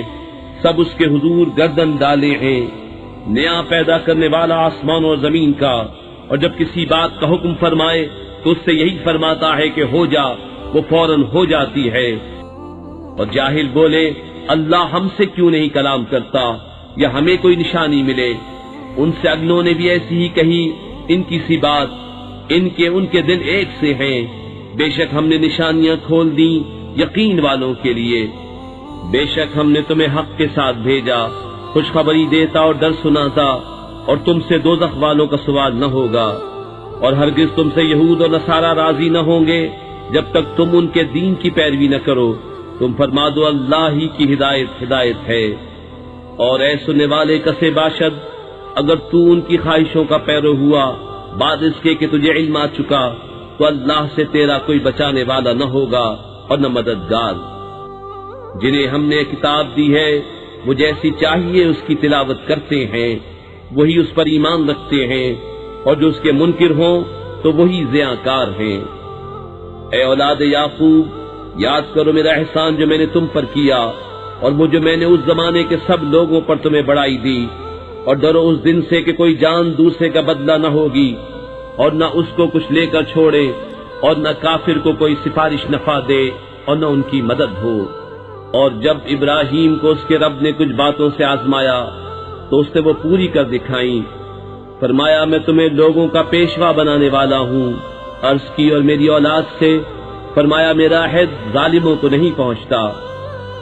سب اس کے حضور گردن ڈالے ہیں۔ نیا پیدا کرنے والا آسمان اور زمین کا، اور جب کسی بات کا حکم فرمائے تو اس سے یہی فرماتا ہے کہ ہو جا، وہ فوراً ہو جاتی ہے۔ اور جاہل بولے اللہ ہم سے کیوں نہیں کلام کرتا یا ہمیں کوئی نشانی ملے؟ ان سے اگلوں نے بھی ایسی ہی کہی ان کی سی بات، ان کے دل ایک سے ہیں، بے شک ہم نے نشانیاں کھول دیں یقین والوں کے لیے۔ بے شک ہم نے تمہیں حق کے ساتھ بھیجا، خوشخبری دیتا اور ڈر سناتا، اور تم سے دوزخ والوں کا سوال نہ ہوگا۔ اور ہرگز تم سے یہود اور نصارہ راضی نہ ہوں گے جب تک تم ان کے دین کی پیروی نہ کرو۔ تم فرما دو اللہ ہی کی ہدایت ہے۔ اور اے سننے والے کسے باشد، اگر تو ان کی خواہشوں کا پیرو ہوا بعد اس کے کہ تجھے علم آ چکا، تو اللہ سے تیرا کوئی بچانے والا نہ ہوگا اور نہ مددگار۔ جنہیں ہم نے کتاب دی ہے وہ جیسی چاہیے اس کی تلاوت کرتے ہیں، وہی اس پر ایمان رکھتے ہیں، اور جو اس کے منکر ہوں تو وہی زیاکار ہیں۔ اے اولاد یعقوب، یاد کرو میرا احسان جو میں نے تم پر کیا، اور وہ جو میں نے اس زمانے کے سب لوگوں پر تمہیں بڑائی دی، اور ڈرو اس دن سے کہ کوئی جان دوسرے کا بدلہ نہ ہوگی، اور نہ اس کو کچھ لے کر چھوڑے، اور نہ کافر کو کوئی سفارش نفع دے اور نہ ان کی مدد ہو۔ اور جب ابراہیم کو اس کے رب نے کچھ باتوں سے آزمایا تو اس نے وہ پوری کر دکھائیں۔ فرمایا میں تمہیں لوگوں کا پیشوا بنانے والا ہوں۔ عرض کی اور میری اولاد سے؟ فرمایا میرا عہد ظالموں کو نہیں پہنچتا۔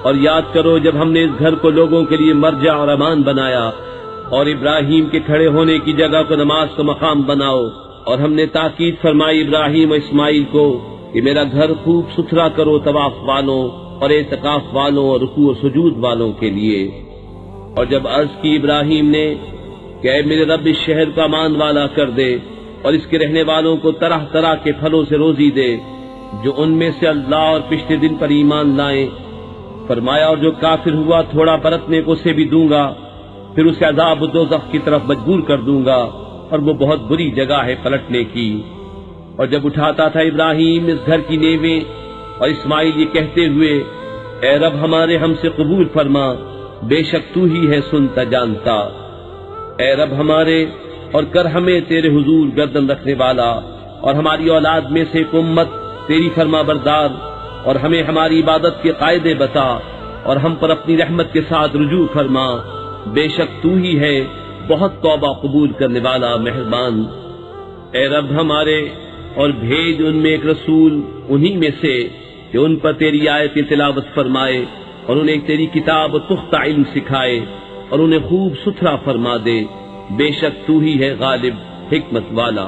اور یاد کرو جب ہم نے اس گھر کو لوگوں کے لیے مرجع اور امان بنایا، اور ابراہیم کے کھڑے ہونے کی جگہ کو نماز کا مقام بناؤ، اور ہم نے تاکید فرمائی ابراہیم و اسماعیل کو کہ میرا گھر خوب ستھرا کرو طواف والوں اور اعتکاف والوں اور رکوع و سجود والوں کے لیے۔ اور جب عرض کی ابراہیم نے کہ اے میرے رب اس شہر کو امان والا کر دے اور اس کے رہنے والوں کو طرح طرح کے پھلوں سے روزی دے جو ان میں سے اللہ اور پچھلے دن پر ایمان لائیں، فرمایا اور جو کافر ہوا تھوڑا برتنے کو اسے بھی دوں گا، پھر اسے عذاب دوزخ کی طرف مجبور کر دوں گا، اور وہ بہت بری جگہ ہے پلٹنے کی۔ اور جب اٹھاتا تھا ابراہیم اس گھر کی نیویں اور اسماعیل یہ کہتے ہوئے اے رب ہمارے ہم سے قبول فرما، بے شک تو ہی ہے سنتا جانتا۔ اے رب ہمارے اور کر ہمیں تیرے حضور گردن رکھنے والا، اور ہماری اولاد میں سے ایک امت تیری فرما بردار، اور ہمیں ہماری عبادت کے قاعدے بتا، اور ہم پر اپنی رحمت کے ساتھ رجوع فرما، بے شک تو ہی ہے بہت توبہ قبول کرنے والا مہربان۔ اے رب ہمارے اور بھیج ان میں ایک رسول انہی میں سے جو ان پر تیری آیت تلاوت فرمائے اور انہیں تیری کتاب و پختہ علم سکھائے اور انہیں خوب ستھرا فرما دے، بے شک تو ہی ہے غالب حکمت والا۔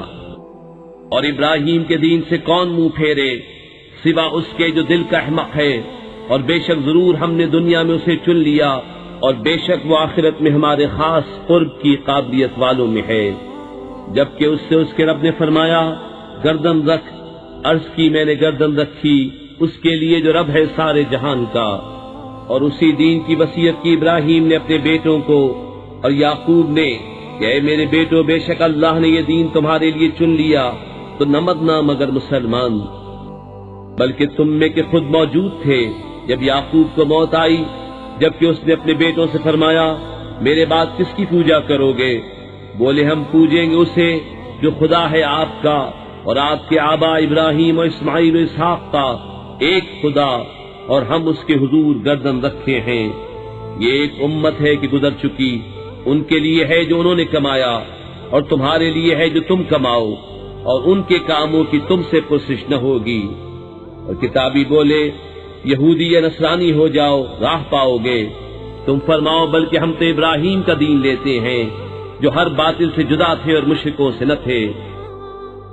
اور ابراہیم کے دین سے کون منہ پھیرے سوا اس کے جو دل کا احمق ہے، اور بے شک ضرور ہم نے دنیا میں اسے چن لیا، اور بے شک وہ آخرت میں ہمارے خاص قرب کی قابلیت والوں میں ہے۔ جبکہ اس سے اس کے رب نے فرمایا گردن رکھ، عرض کی میں نے گردن رکھی اس کے لیے جو رب ہے سارے جہان کا۔ اور اسی دین کی وصیت کی ابراہیم نے اپنے بیٹوں کو، اور یعقوب نے کہ اے میرے بیٹو بے شک اللہ نے یہ دین تمہارے لیے چن لیا، تو نہ مرنا مگر مسلمان۔ بلکہ تم میں کے خود موجود تھے جب یعقوب کو موت آئی، جبکہ اس نے اپنے بیٹوں سے فرمایا میرے بعد کس کی پوجا کرو گے؟ بولے ہم پوجیں گے اسے جو خدا ہے آپ کا اور آپ کے آبا ابراہیم و اسماعیل و اسحاق کا، ایک خدا، اور ہم اس کے حضور گردن رکھے ہیں۔ یہ ایک امت ہے کہ گزر چکی، ان کے لیے ہے جو انہوں نے کمایا، اور تمہارے لیے ہے جو تم کماؤ، اور ان کے کاموں کی تم سے پرسش نہ ہوگی۔ اور کتابی بولے یہودی یا نصرانی ہو جاؤ راہ پاؤ گے، تم فرماؤ بلکہ ہم تو ابراہیم کا دین لیتے ہیں جو ہر باطل سے جدا تھے اور مشرکوں سے نہ تھے۔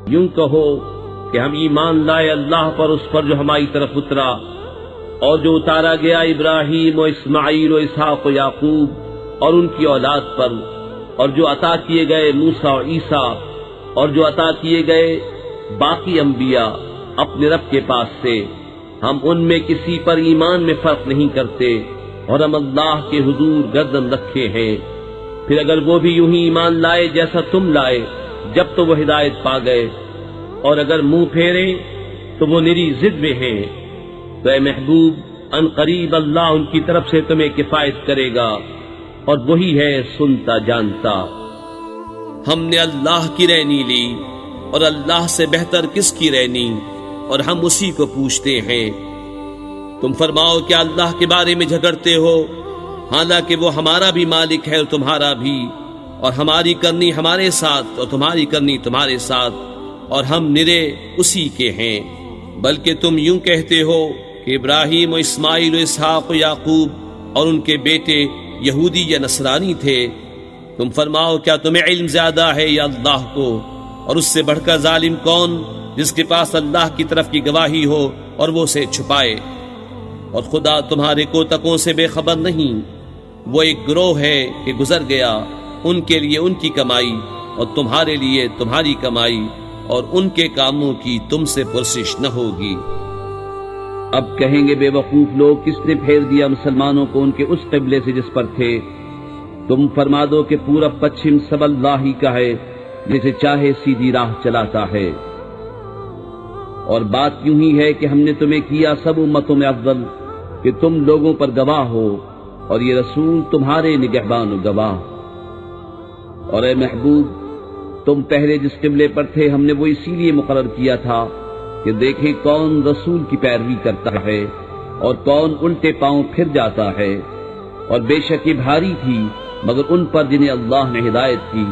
یوں کہو کہ ہم ایمان لائے اللہ پر، اس پر جو ہماری طرف اترا اور جو اتارا گیا ابراہیم و اسماعیل و اسحاق و یعقوب اور ان کی اولاد پر، اور جو عطا کیے گئے موسیٰ و عیسیٰ، اور جو عطا کیے گئے باقی انبیاء اپنے رب کے پاس سے، ہم ان میں کسی پر ایمان میں فرق نہیں کرتے، اور ہم اللہ کے حضور گردن رکھے ہیں۔ پھر اگر وہ بھی یوں ہی ایمان لائے جیسا تم لائے جب تو وہ ہدایت پا گئے، اور اگر منہ پھیرے تو وہ نری ضد میں ہیں، تو اے محبوب ان قریب اللہ ان کی طرف سے تمہیں کفایت کرے گا، اور وہی ہے سنتا جانتا۔ ہم نے اللہ کی رہنی لی، اور اللہ سے بہتر کس کی رہنی، اور ہم اسی کو پوچھتے ہیں۔ تم فرماؤ کیا اللہ کے بارے میں جھگڑتے ہو، حالانکہ وہ ہمارا بھی مالک ہے اور تمہارا بھی، اور ہماری کرنی ہمارے ساتھ اور تمہاری کرنی تمہارے ساتھ، اور ہم نرے اسی کے ہیں۔ بلکہ تم یوں کہتے ہو کہ ابراہیم و اسماعیل و اسحاق و یعقوب اور ان کے بیٹے یہودی یا نصرانی تھے۔ تم فرماؤ کیا تمہیں علم زیادہ ہے یا اللہ کو؟ اور اس سے بڑھ کر ظالم کون جس کے پاس اللہ کی طرف کی گواہی ہو اور وہ اسے چھپائے؟ اور خدا تمہارے کوتکوں سے بے خبر نہیں، وہ ایک گروہ ہے کہ گزر گیا، ان کے لیے ان کی کمائی اور تمہارے لیے تمہاری کمائی، اور ان کے کاموں کی تم سے پرسش نہ ہوگی۔ اب کہیں گے بے وقوف لوگ کس نے پھیر دیا مسلمانوں کو ان کے اس قبلے سے جس پر تھے؟ تم فرما دو کہ پورا پچھم سب اللہ ہی کا ہے، جسے چاہے سیدھی راہ چلاتا ہے۔ اور بات یوں ہی ہے کہ ہم نے تمہیں کیا سب امتوں میں افضل کہ تم لوگوں پر گواہ ہو، اور یہ رسول تمہارے نگہبان و گواہ۔ اور اے محبوب تم پہلے جس قبلے پر تھے ہم نے وہ اسی لیے مقرر کیا تھا کہ دیکھیں کون رسول کی پیروی کرتا ہے اور کون الٹے پاؤں پھر جاتا ہے، اور بے شک یہ بھاری تھی مگر ان پر جنہیں اللہ نے ہدایت کی،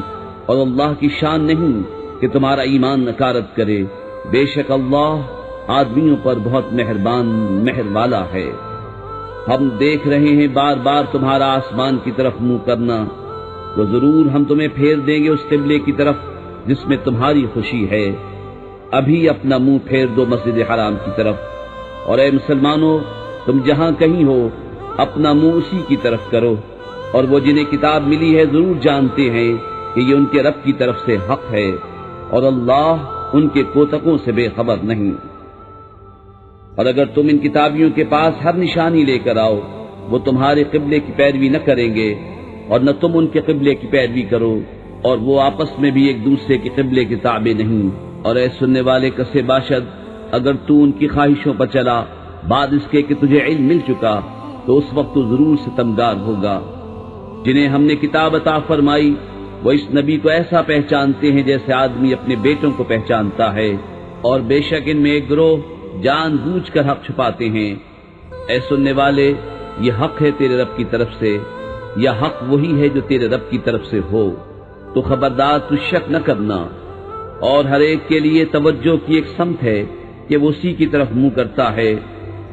اور اللہ کی شان نہیں کہ تمہارا ایمان نکارت کرے، بے شک اللہ آدمیوں پر بہت مہربان مہر والا ہے۔ ہم دیکھ رہے ہیں بار بار تمہارا آسمان کی طرف منہ کرنا، تو ضرور ہم تمہیں پھیر دیں گے اس قبلے کی طرف جس میں تمہاری خوشی ہے۔ ابھی اپنا منہ پھیر دو مسجد حرام کی طرف، اور اے مسلمانوں تم جہاں کہیں ہو اپنا منہ اسی کی طرف کرو، اور وہ جنہیں کتاب ملی ہے ضرور جانتے ہیں کہ یہ ان کے رب کی طرف سے حق ہے، اور اللہ ان کے کوتکوں سے بے خبر نہیں۔ اور اگر تم ان کتابیوں کے پاس ہر نشانی لے کر آؤ، وہ تمہارے قبلے کی پیروی نہ کریں گے، اور نہ تم ان کے قبلے کی پیروی کرو، اور وہ آپس میں بھی ایک دوسرے کے قبلے کے تابع نہیں۔ اور اے سننے والے کسے باشد، اگر تو ان کی خواہشوں پر چلا بعد اس کے کہ تجھے علم مل چکا، تو اس وقت تو ضرور ستمگار ہوگا۔ جنہیں ہم نے کتاب عطا فرمائی وہ اس نبی کو ایسا پہچانتے ہیں جیسے آدمی اپنے بیٹوں کو پہچانتا ہے، اور بے شک ان میں ایک گروہ جان بوجھ کر حق چھپاتے ہیں۔ اے سننے والے، یہ حق ہے تیرے رب کی طرف سے، یا حق وہی ہے جو تیرے رب کی طرف سے ہو، تو خبردار تو شک نہ کرنا۔ اور ہر ایک کے لیے توجہ کی ایک سمت ہے کہ وہ اسی کی طرف منہ کرتا ہے،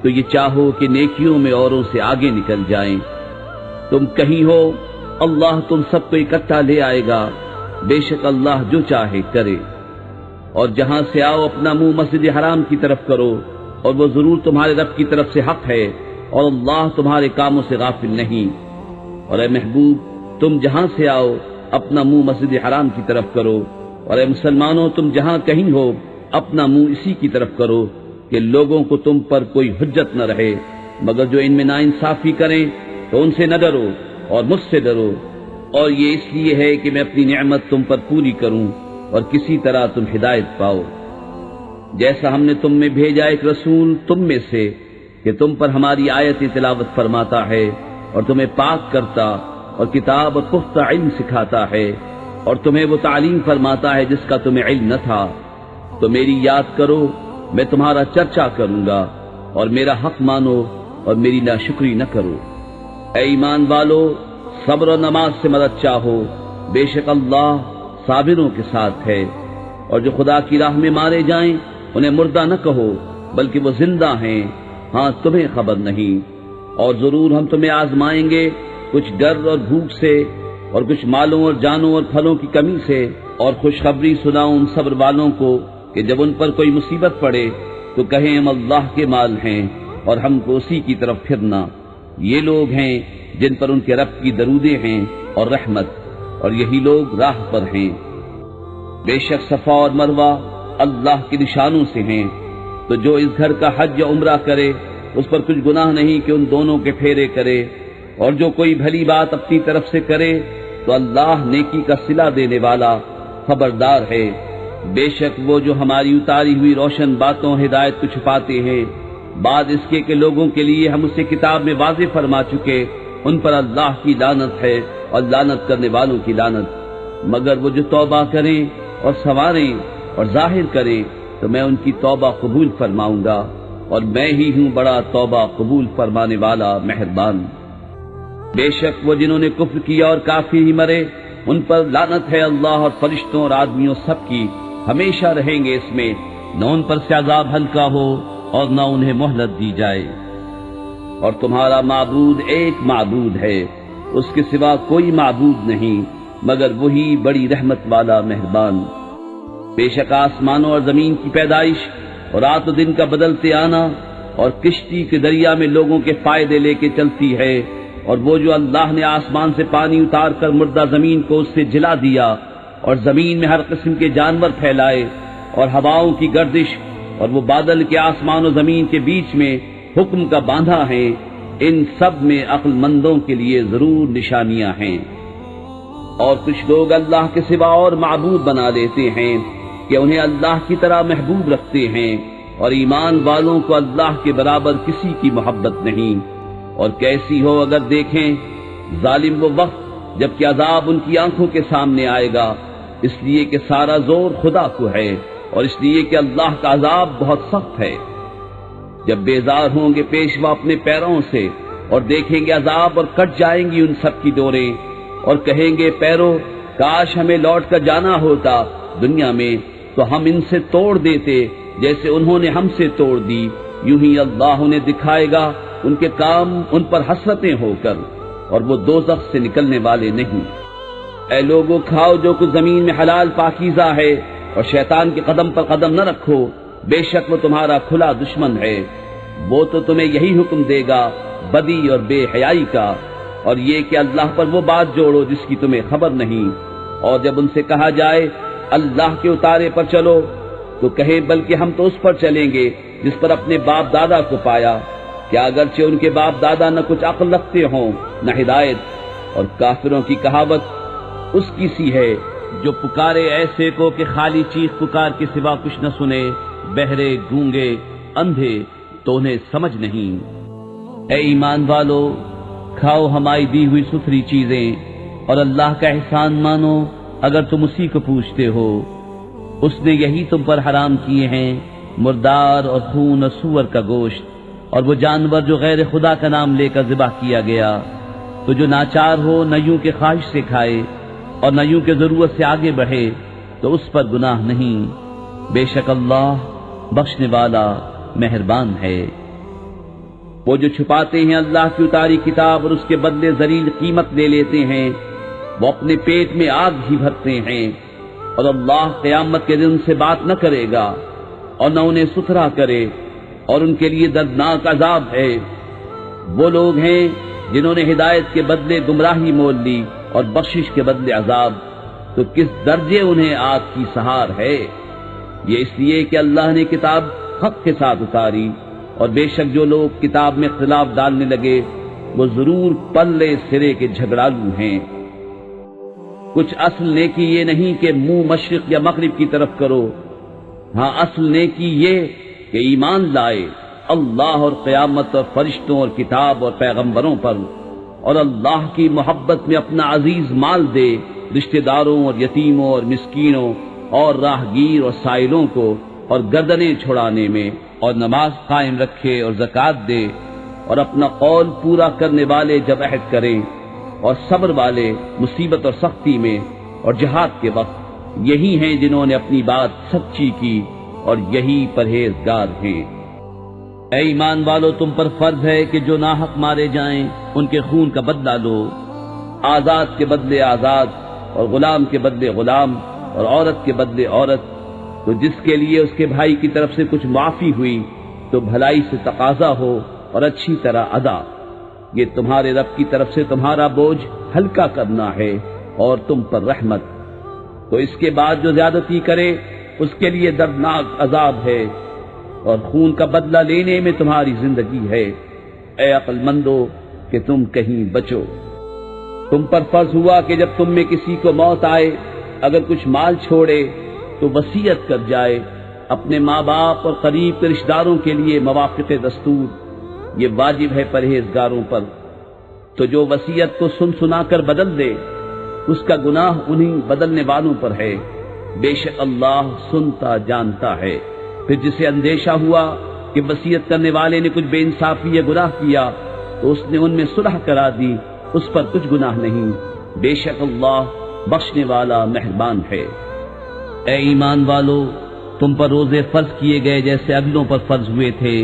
تو یہ چاہو کہ نیکیوں میں اوروں سے آگے نکل جائیں۔ تم کہیں ہو اللہ تم سب کو اکٹھا لے آئے گا، بے شک اللہ جو چاہے کرے۔ اور جہاں سے آؤ اپنا منہ مسجد حرام کی طرف کرو، اور وہ ضرور تمہارے رب کی طرف سے حق ہے، اور اللہ تمہارے کاموں سے غافل نہیں۔ اور اے محبوب تم جہاں سے آؤ اپنا منہ مسجد حرام کی طرف کرو، اور اے مسلمانوں تم جہاں کہیں ہو اپنا منہ اسی کی طرف کرو، کہ لوگوں کو تم پر کوئی حجت نہ رہے، مگر جو ان میں ناانصافی کریں تو ان سے نہ ڈرو اور مجھ سے ڈرو، اور یہ اس لیے ہے کہ میں اپنی نعمت تم پر پوری کروں اور کسی طرح تم ہدایت پاؤ۔ جیسا ہم نے تم میں بھیجا ایک رسول تم میں سے کہ تم پر ہماری آیت تلاوت فرماتا ہے اور تمہیں پاک کرتا اور کتاب اور پختہ علم سکھاتا ہے، اور تمہیں وہ تعلیم فرماتا ہے جس کا تمہیں علم نہ تھا، تو میری یاد کرو، میں تمہارا چرچا کروں گا، اور میرا حق مانو اور میری ناشکری نہ کرو۔ اے ایمان والو، صبر و نماز سے مدد چاہو، بے شک اللہ صابروں کے ساتھ ہے۔ اور جو خدا کی راہ میں مارے جائیں انہیں مردہ نہ کہو، بلکہ وہ زندہ ہیں، ہاں تمہیں خبر نہیں۔ اور ضرور ہم تمہیں آزمائیں گے، کچھ ڈر اور بھوک سے، اور کچھ مالوں اور جانوں اور پھلوں کی کمی سے، اور خوشخبری سناؤں ان صبر والوں کو کہ جب ان پر کوئی مصیبت پڑے تو کہیں ہم اللہ کے مال ہیں اور ہم کو اسی کی طرف پھرنا۔ یہ لوگ ہیں جن پر ان کے رب کی درودیں ہیں اور رحمت، اور یہی لوگ راہ پر ہیں۔ بے شک صفا اور مروہ اللہ کے نشانوں سے ہیں، تو جو اس گھر کا حج یا عمرہ کرے اس پر کچھ گناہ نہیں کہ ان دونوں کے پھیرے کرے، اور جو کوئی بھلی بات اپنی طرف سے کرے تو اللہ نیکی کا صلہ دینے والا خبردار ہے۔ بے شک وہ جو ہماری اتاری ہوئی روشن باتوں ہدایت کو چھپاتے ہیں، بعد اس کے کہ لوگوں کے لیے ہم اسے کتاب میں واضح فرما چکے، ان پر اللہ کی لعنت ہے اور لعنت کرنے والوں کی لعنت۔ مگر وہ جو توبہ کریں اور سنواریں اور ظاہر کریں تو میں ان کی توبہ قبول فرماؤں گا، اور میں ہی ہوں بڑا توبہ قبول فرمانے والا مہربان۔ بے شک وہ جنہوں نے کفر کیا اور کافر ہی مرے ان پر لعنت ہے اللہ اور فرشتوں اور آدمیوں سب کی، ہمیشہ رہیں گے اس میں، نہ ان پر سے عذاب ہلکا ہو اور نہ انہیں مہلت دی جائے۔ اور تمہارا معبود ایک معبود ہے، اس کے سوا کوئی معبود نہیں مگر وہی بڑی رحمت والا مہربان۔ بے شک آسمانوں اور زمین کی پیدائش اور رات و دن کا بدلتے آنا اور کشتی کے دریا میں لوگوں کے فائدے لے کے چلتی ہے، اور وہ جو اللہ نے آسمان سے پانی اتار کر مردہ زمین کو اس سے جلا دیا، اور زمین میں ہر قسم کے جانور پھیلائے، اور ہواؤں کی گردش، اور وہ بادل کے آسمان و زمین کے بیچ میں حکم کا باندھا ہے، ان سب میں عقل مندوں کے لیے ضرور نشانیاں ہیں۔ اور کچھ لوگ اللہ کے سوا اور معبود بنا لیتے ہیں کہ انہیں اللہ کی طرح محبوب رکھتے ہیں، اور ایمان والوں کو اللہ کے برابر کسی کی محبت نہیں۔ اور کیسی ہو اگر دیکھیں ظالم وہ وقت جب کہ عذاب ان کی آنکھوں کے سامنے آئے گا، اس لیے کہ سارا زور خدا کو ہے، اور اس لیے کہ اللہ کا عذاب بہت سخت ہے۔ جب بیزار ہوں گے پیشوا اپنے پیروں سے اور دیکھیں گے عذاب اور کٹ جائیں گی ان سب کی ڈوریں اور کہیں گے پیرو کاش ہمیں لوٹ کر جانا ہوتا دنیا میں تو ہم ان سے توڑ دیتے جیسے انہوں نے ہم سے توڑ دی، یوں ہی اللہ انہیں دکھائے گا ان کے کام ان پر حسرتیں ہو کر، اور وہ دوزخ سے نکلنے والے نہیں۔ اے لوگو کھاؤ جو کچھ زمین میں حلال پاکیزہ ہے اور شیطان کے قدم پر قدم نہ رکھو، بے شک وہ تمہارا کھلا دشمن ہے۔ وہ تو تمہیں یہی حکم دے گا بدی اور بے حیائی کا، اور یہ کہ اللہ پر وہ بات جوڑو جس کی تمہیں خبر نہیں، اور جب ان سے کہا جائے اللہ کے اتارے پر چلو تو کہیں بلکہ ہم تو اس پر چلیں گے جس پر اپنے باپ دادا کو پایا، کیا اگرچہ ان کے باپ دادا نہ کچھ عقل رکھتے ہوں نہ ہدایت۔ اور کافروں کی کہاوت اس کی سی ہے جو پکارے ایسے کو کہ خالی چیخ پکار کے سوا کچھ نہ سنے، بہرے گونگے اندھے تو انہیں سمجھ نہیں۔ اے ایمان والو کھاؤ ہماری دی ہوئی ستھری چیزیں اور اللہ کا احسان مانو اگر تم اسی کو پوچھتے ہو۔ اس نے یہی تم پر حرام کیے ہیں مردار اور خون اور سور کا گوشت اور وہ جانور جو غیر خدا کا نام لے کر ذبح کیا گیا، تو جو ناچار ہو نہ یوں کے خواہش سے کھائے اور نہ یوں کے ضرورت سے آگے بڑھے تو اس پر گناہ نہیں، بے شک اللہ بخشنے والا مہربان ہے۔ وہ جو چھپاتے ہیں اللہ کی اتاری کتاب اور اس کے بدلے ذلیل قیمت لے لیتے ہیں، وہ اپنے پیٹ میں آگ ہی بھرتے ہیں، اور اللہ قیامت کے دن سے بات نہ کرے گا اور نہ انہیں ستھرا کرے، اور ان کے لیے دردناک عذاب ہے۔ وہ لوگ ہیں جنہوں نے ہدایت کے بدلے گمراہی مول لی اور بخشش کے بدلے عذاب، تو کس درجے انہیں آگ کی سہار ہے۔ یہ اس لیے کہ اللہ نے کتاب حق کے ساتھ اتاری، اور بے شک جو لوگ کتاب میں اختلاف ڈالنے لگے وہ ضرور پلے سرے کے جھگڑالو ہیں۔ کچھ اصل نیکی یہ نہیں کہ منہ مشرق یا مغرب کی طرف کرو، ہاں اصل نیکی یہ کہ ایمان لائے اللہ اور قیامت اور فرشتوں اور کتاب اور پیغمبروں پر، اور اللہ کی محبت میں اپنا عزیز مال دے رشتہ داروں اور یتیموں اور مسکینوں اور راہگیر اور سائلوں کو، اور گردنیں چھڑانے میں، اور نماز قائم رکھے اور زکوٰۃ دے، اور اپنا قول پورا کرنے والے جب عہد کریں، اور صبر والے مصیبت اور سختی میں اور جہاد کے وقت، یہی ہیں جنہوں نے اپنی بات سچی کی اور یہی پرہیزگار ہیں۔ اے ایمان والو تم پر فرض ہے کہ جو ناحق مارے جائیں ان کے خون کا بدلہ لو، آزاد کے بدلے آزاد اور غلام کے بدلے غلام اور عورت کے بدلے عورت، تو جس کے لیے اس کے بھائی کی طرف سے کچھ معافی ہوئی تو بھلائی سے تقاضا ہو اور اچھی طرح ادا، یہ تمہارے رب کی طرف سے تمہارا بوجھ ہلکا کرنا ہے اور تم پر رحمت۔ تو اس کے بعد جو زیادتی کرے اس کے لیے دردناک عذاب ہے، اور خون کا بدلہ لینے میں تمہاری زندگی ہے۔ اے عقل مندو کہ تم کہیں بچو۔ تم پر فرض ہوا کہ جب تم میں کسی کو موت آئے اگر کچھ مال چھوڑے تو وصیت کر جائے، اپنے ماں باپ اور قریب کے رشتہ داروں کے لیے موافق دستور، یہ واجب ہے پرہیزگاروں پر۔ تو جو وصیت کو سن سنا کر بدل دے اس کا گناہ انہی بدلنے والوں پر ہے، بے شک اللہ سنتا جانتا ہے۔ پھر جسے اندیشہ ہوا کہ وصیت کرنے والے نے کچھ بے انصافی یا گناہ کیا تو اس نے ان میں صلح کرا دی، اس پر کچھ گناہ نہیں، بے شک اللہ بخشنے والا مہربان ہے۔ اے ایمان والو تم پر روزے فرض کیے گئے جیسے اگلوں پر فرض ہوئے تھے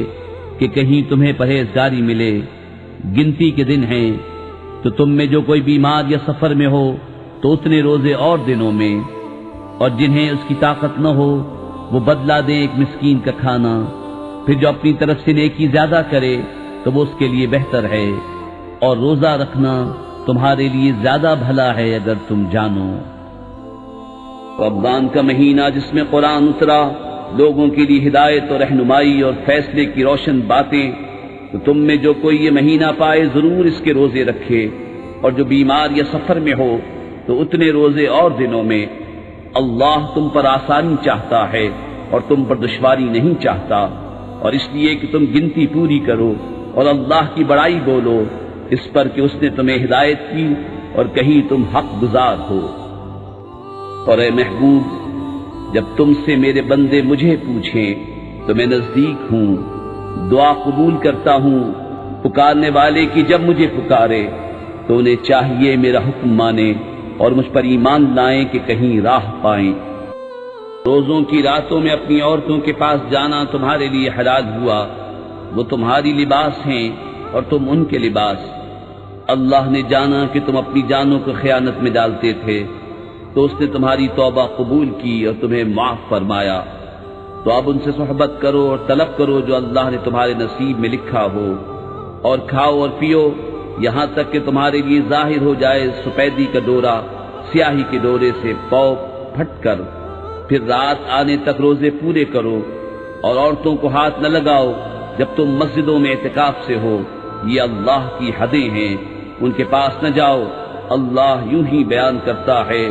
کہ کہیں تمہیں پرہیزگاری ملے۔ گنتی کے دن ہیں تو تم میں جو کوئی بیمار یا سفر میں ہو تو اتنے روزے اور دنوں میں، اور جنہیں اس کی طاقت نہ ہو وہ بدلہ دیں ایک مسکین کا کھانا، پھر جو اپنی طرف سے نیکی زیادہ کرے تو وہ اس کے لیے بہتر ہے، اور روزہ رکھنا تمہارے لیے زیادہ بھلا ہے اگر تم جانو۔ رمضان کا مہینہ جس میں قرآن اترا لوگوں کے لیے ہدایت اور رہنمائی اور فیصلے کی روشن باتیں، تو تم میں جو کوئی یہ مہینہ پائے ضرور اس کے روزے رکھے، اور جو بیمار یا سفر میں ہو تو اتنے روزے اور دنوں میں۔ اللہ تم پر آسانی چاہتا ہے اور تم پر دشواری نہیں چاہتا، اور اس لیے کہ تم گنتی پوری کرو اور اللہ کی بڑائی بولو، اس پر کہ اس نے تمہیں ہدایت کی اور کہیں تم حق گزار ہو۔ اور اے محبوب جب تم سے میرے بندے مجھے پوچھیں تو میں نزدیک ہوں، دعا قبول کرتا ہوں پکارنے والے کی جب مجھے پکارے، تو انہیں چاہیے میرا حکم مانے اور مجھ پر ایمان لائیں کہ کہیں راہ پائیں۔ روزوں کی راتوں میں اپنی عورتوں کے پاس جانا تمہارے لیے حلال ہوا، وہ تمہاری لباس ہیں اور تم ان کے لباس۔ اللہ نے جانا کہ تم اپنی جانوں کو خیانت میں ڈالتے تھے، تو اس نے تمہاری توبہ قبول کی اور تمہیں معاف فرمایا۔ تو اب ان سے صحبت کرو اور طلب کرو جو اللہ نے تمہارے نصیب میں لکھا ہو، اور کھاؤ اور پیو یہاں تک کہ تمہارے لیے ظاہر ہو جائے سفیدی کا ڈورا سیاہی کے ڈورے سے پھٹ کر، پھر رات آنے تک روزے پورے کرو، اور عورتوں کو ہاتھ نہ لگاؤ جب تم مسجدوں میں اعتکاف سے ہو، یہ اللہ کی حدیں ہیں، ان کے پاس نہ جاؤ۔ اللہ یوں ہی بیان کرتا ہے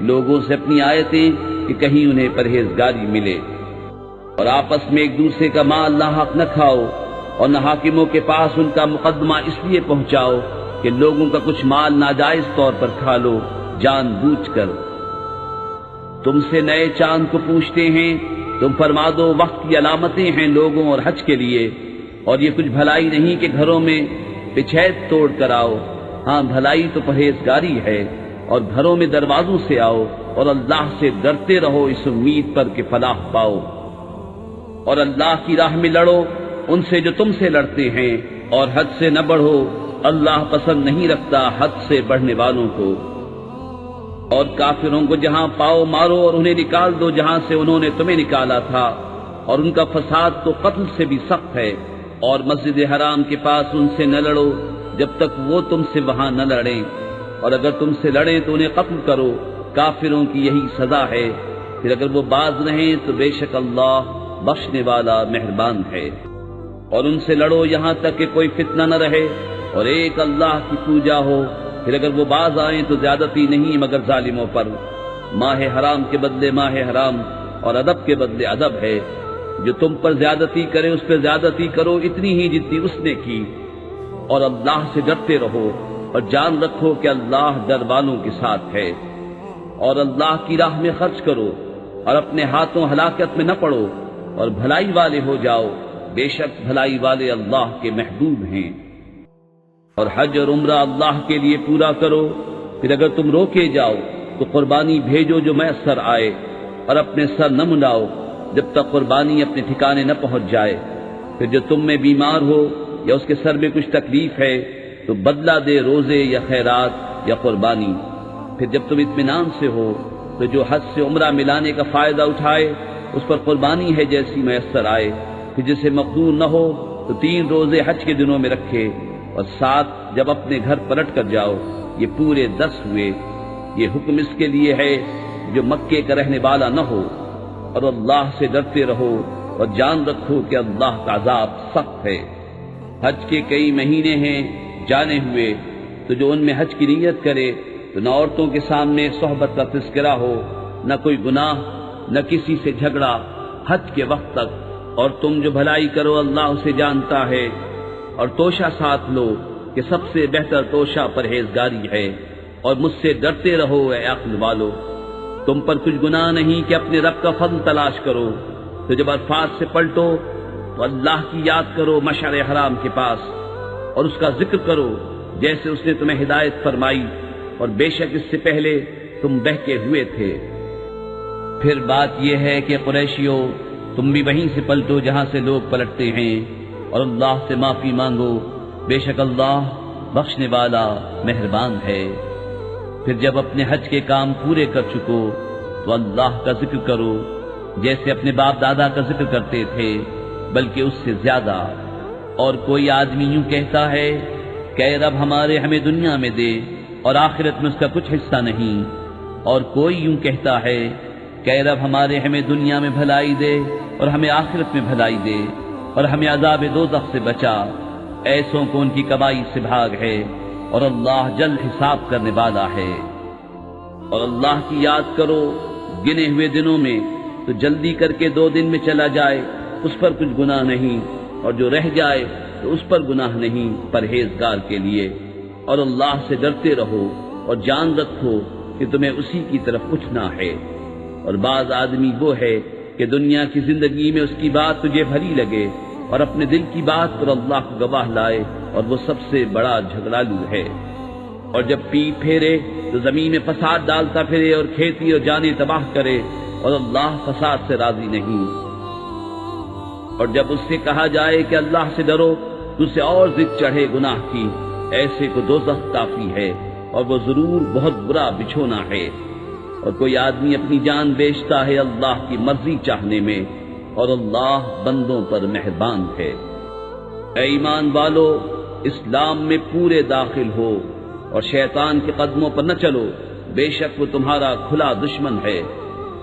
لوگوں سے اپنی آیتیں کہ کہیں انہیں پرہیزگاری ملے۔ اور آپس میں ایک دوسرے کا مال ناحق نہ کھاؤ، اور نہ حاکموں کے پاس ان کا مقدمہ اس لیے پہنچاؤ کہ لوگوں کا کچھ مال ناجائز طور پر کھا لو جان بوجھ کر۔ تم سے نئے چاند کو پوچھتے ہیں، تم فرما دو وقت کی علامتیں ہیں لوگوں اور حج کے لیے، اور یہ کچھ بھلائی نہیں کہ گھروں میں پچھیت توڑ کر آؤ، ہاں بھلائی تو پرہیزگاری ہے، اور گھروں میں دروازوں سے آؤ اور اللہ سے ڈرتے رہو اس امید پر کہ فلاح پاؤ۔ اور اللہ کی راہ میں لڑو ان سے جو تم سے لڑتے ہیں، اور حد سے نہ بڑھو، اللہ پسند نہیں رکھتا حد سے بڑھنے والوں کو۔ اور کافروں کو جہاں پاؤ مارو اور انہیں نکال دو جہاں سے انہوں نے تمہیں نکالا تھا، اور ان کا فساد تو قتل سے بھی سخت ہے۔ اور مسجد حرام کے پاس ان سے نہ لڑو جب تک وہ تم سے وہاں نہ لڑیں، اور اگر تم سے لڑیں تو انہیں قتل کرو، کافروں کی یہی سزا ہے۔ پھر اگر وہ باز رہیں تو بے شک اللہ بخشنے والا مہربان ہے۔ اور ان سے لڑو یہاں تک کہ کوئی فتنہ نہ رہے اور ایک اللہ کی پوجا ہو، پھر اگر وہ باز آئیں تو زیادتی نہیں مگر ظالموں پر۔ ماہ حرام کے بدلے ماہ حرام اور ادب کے بدلے ادب ہے، جو تم پر زیادتی کرے اس پر زیادتی کرو اتنی ہی جتنی اس نے کی، اور اللہ سے ڈرتے رہو اور جان رکھو کہ اللہ ڈر والوں کے ساتھ ہے۔ اور اللہ کی راہ میں خرچ کرو اور اپنے ہاتھوں ہلاکت میں نہ پڑو، اور بھلائی والے ہو جاؤ، بے شک بھلائی والے اللہ کے محبوب ہیں۔ اور حج اور عمرہ اللہ کے لیے پورا کرو، پھر اگر تم روکے جاؤ تو قربانی بھیجو جو میسر آئے، اور اپنے سر نہ منڈاؤ جب تک قربانی اپنے ٹھکانے نہ پہنچ جائے۔ پھر جو تم میں بیمار ہو یا اس کے سر میں کچھ تکلیف ہے تو بدلہ دے روزے یا خیرات یا قربانی۔ پھر جب تم اطمینان سے ہو تو جو حج سے عمرہ ملانے کا فائدہ اٹھائے اس پر قربانی ہے جیسی میسر آئے۔ پھر جسے مقدور نہ ہو تو 3 روزے حج کے دنوں میں رکھے، اور 7 جب اپنے گھر پلٹ کر جاؤ، یہ پورے 10 ہوئے۔ یہ حکم اس کے لیے ہے جو مکے کا رہنے والا نہ ہو۔ اور اللہ سے ڈرتے رہو اور جان رکھو کہ اللہ کا عذاب سخت ہے۔ حج کے کئی مہینے ہیں جانے ہوئے، تو جو ان میں حج کی نیت کرے تو نہ عورتوں کے سامنے صحبت کا تذکرہ ہو، نہ کوئی گناہ، نہ کسی سے جھگڑا حج کے وقت تک۔ اور تم جو بھلائی کرو اللہ اسے جانتا ہے۔ اور توشہ ساتھ لو کہ سب سے بہتر توشہ پرہیزگاری ہے، اور مجھ سے ڈرتے رہو اے عقل والو۔ تم پر کچھ گناہ نہیں کہ اپنے رب کا فضل تلاش کرو، تو جب عرفات سے پلٹو تو اللہ کی یاد کرو مشعر حرام کے پاس، اور اس کا ذکر کرو جیسے اس نے تمہیں ہدایت فرمائی، اور بے شک اس سے پہلے تم بہکے ہوئے تھے۔ پھر بات یہ ہے کہ قریشیوں تم بھی وہیں سے پلٹو جہاں سے لوگ پلٹتے ہیں، اور اللہ سے معافی مانگو، بے شک اللہ بخشنے والا مہربان ہے۔ پھر جب اپنے حج کے کام پورے کر چکو تو اللہ کا ذکر کرو جیسے اپنے باپ دادا کا ذکر کرتے تھے، بلکہ اس سے زیادہ۔ اور کوئی آدمی یوں کہتا ہے کہ اے رب ہمیں دنیا میں دے اور آخرت میں اس کا کچھ حصہ نہیں، اور کوئی یوں کہتا ہے کہ اے رب ہمیں دنیا میں بھلائی دے اور ہمیں آخرت میں بھلائی دے، اور ہمیں عذاب دوزخ سے بچا۔ ایسوں کو ان کی کمائی سے بھاگ ہے، اور اللہ جلد حساب کرنے والا ہے۔ اور اللہ کی یاد کرو گنے ہوئے دنوں میں، تو جلدی کر کے 2 دن میں چلا جائے اس پر کچھ گناہ نہیں، اور جو رہ جائے تو اس پر گناہ نہیں پرہیزگار کے لیے۔ اور اللہ سے ڈرتے رہو اور جان رکھو کہ تمہیں اسی کی طرف اٹھنا ہے۔ اور بعض آدمی وہ ہے کہ دنیا کی زندگی میں اس کی بات تجھے بھری لگے اور اپنے دل کی بات پر اللہ کو گواہ لائے، اور وہ سب سے بڑا جھگڑالو ہے۔ اور جب پیٹ پھیرے تو زمین میں فساد ڈالتا پھرے اور کھیتی اور جانیں تباہ کرے، اور اللہ فساد سے راضی نہیں۔ اور جب اس سے کہا جائے کہ اللہ سے ڈرو تو اسے اور ضد چڑھے گناہ کی، ایسے کو دوزخ کافی ہے، اور وہ ضرور بہت برا بچھونا ہے۔ اور کوئی آدمی اپنی جان بیچتا ہے اللہ کی مرضی چاہنے میں، اور اللہ بندوں پر مہربان ہے۔ اے ایمان والو، اسلام میں پورے داخل ہو اور شیطان کے قدموں پر نہ چلو، بے شک وہ تمہارا کھلا دشمن ہے۔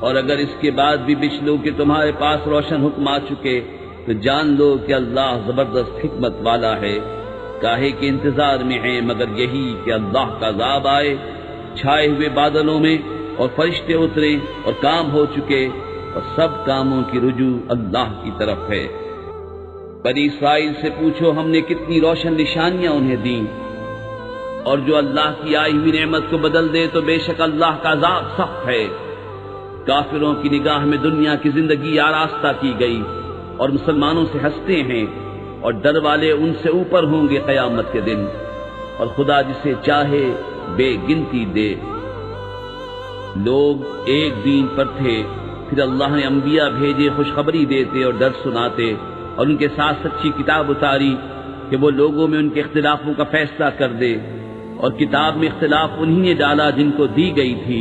اور اگر اس کے بعد بھی بچ لو کہ تمہارے پاس روشن حکم آ چکے تو جان لو کہ اللہ زبردست حکمت والا ہے۔ کاہے کے انتظار میں ہیں مگر یہی کہ اللہ کا عذاب آئے چھائے ہوئے بادلوں میں، اور فرشتے اترے اور کام ہو چکے، اور سب کاموں کی رجوع اللہ کی طرف ہے۔ بنی اسرائیل سے پوچھو ہم نے کتنی روشن نشانیاں انہیں دیں، اور جو اللہ کی آئی ہوئی نعمت کو بدل دے تو بے شک اللہ کا عذاب سخت ہے۔ کافروں کی نگاہ میں دنیا کی زندگی آراستہ کی گئی، اور مسلمانوں سے ہنستے ہیں، اور ڈر والے ان سے اوپر ہوں گے قیامت کے دن، اور خدا جسے چاہے بے گنتی دے۔ لوگ ایک دین پر تھے، پھر اللہ نے انبیاء بھیجے خوشخبری دیتے اور ڈر سناتے، اور ان کے ساتھ سچی کتاب اتاری کہ وہ لوگوں میں ان کے اختلافوں کا فیصلہ کر دے، اور کتاب میں اختلاف انہی نے ڈالا جن کو دی گئی تھی،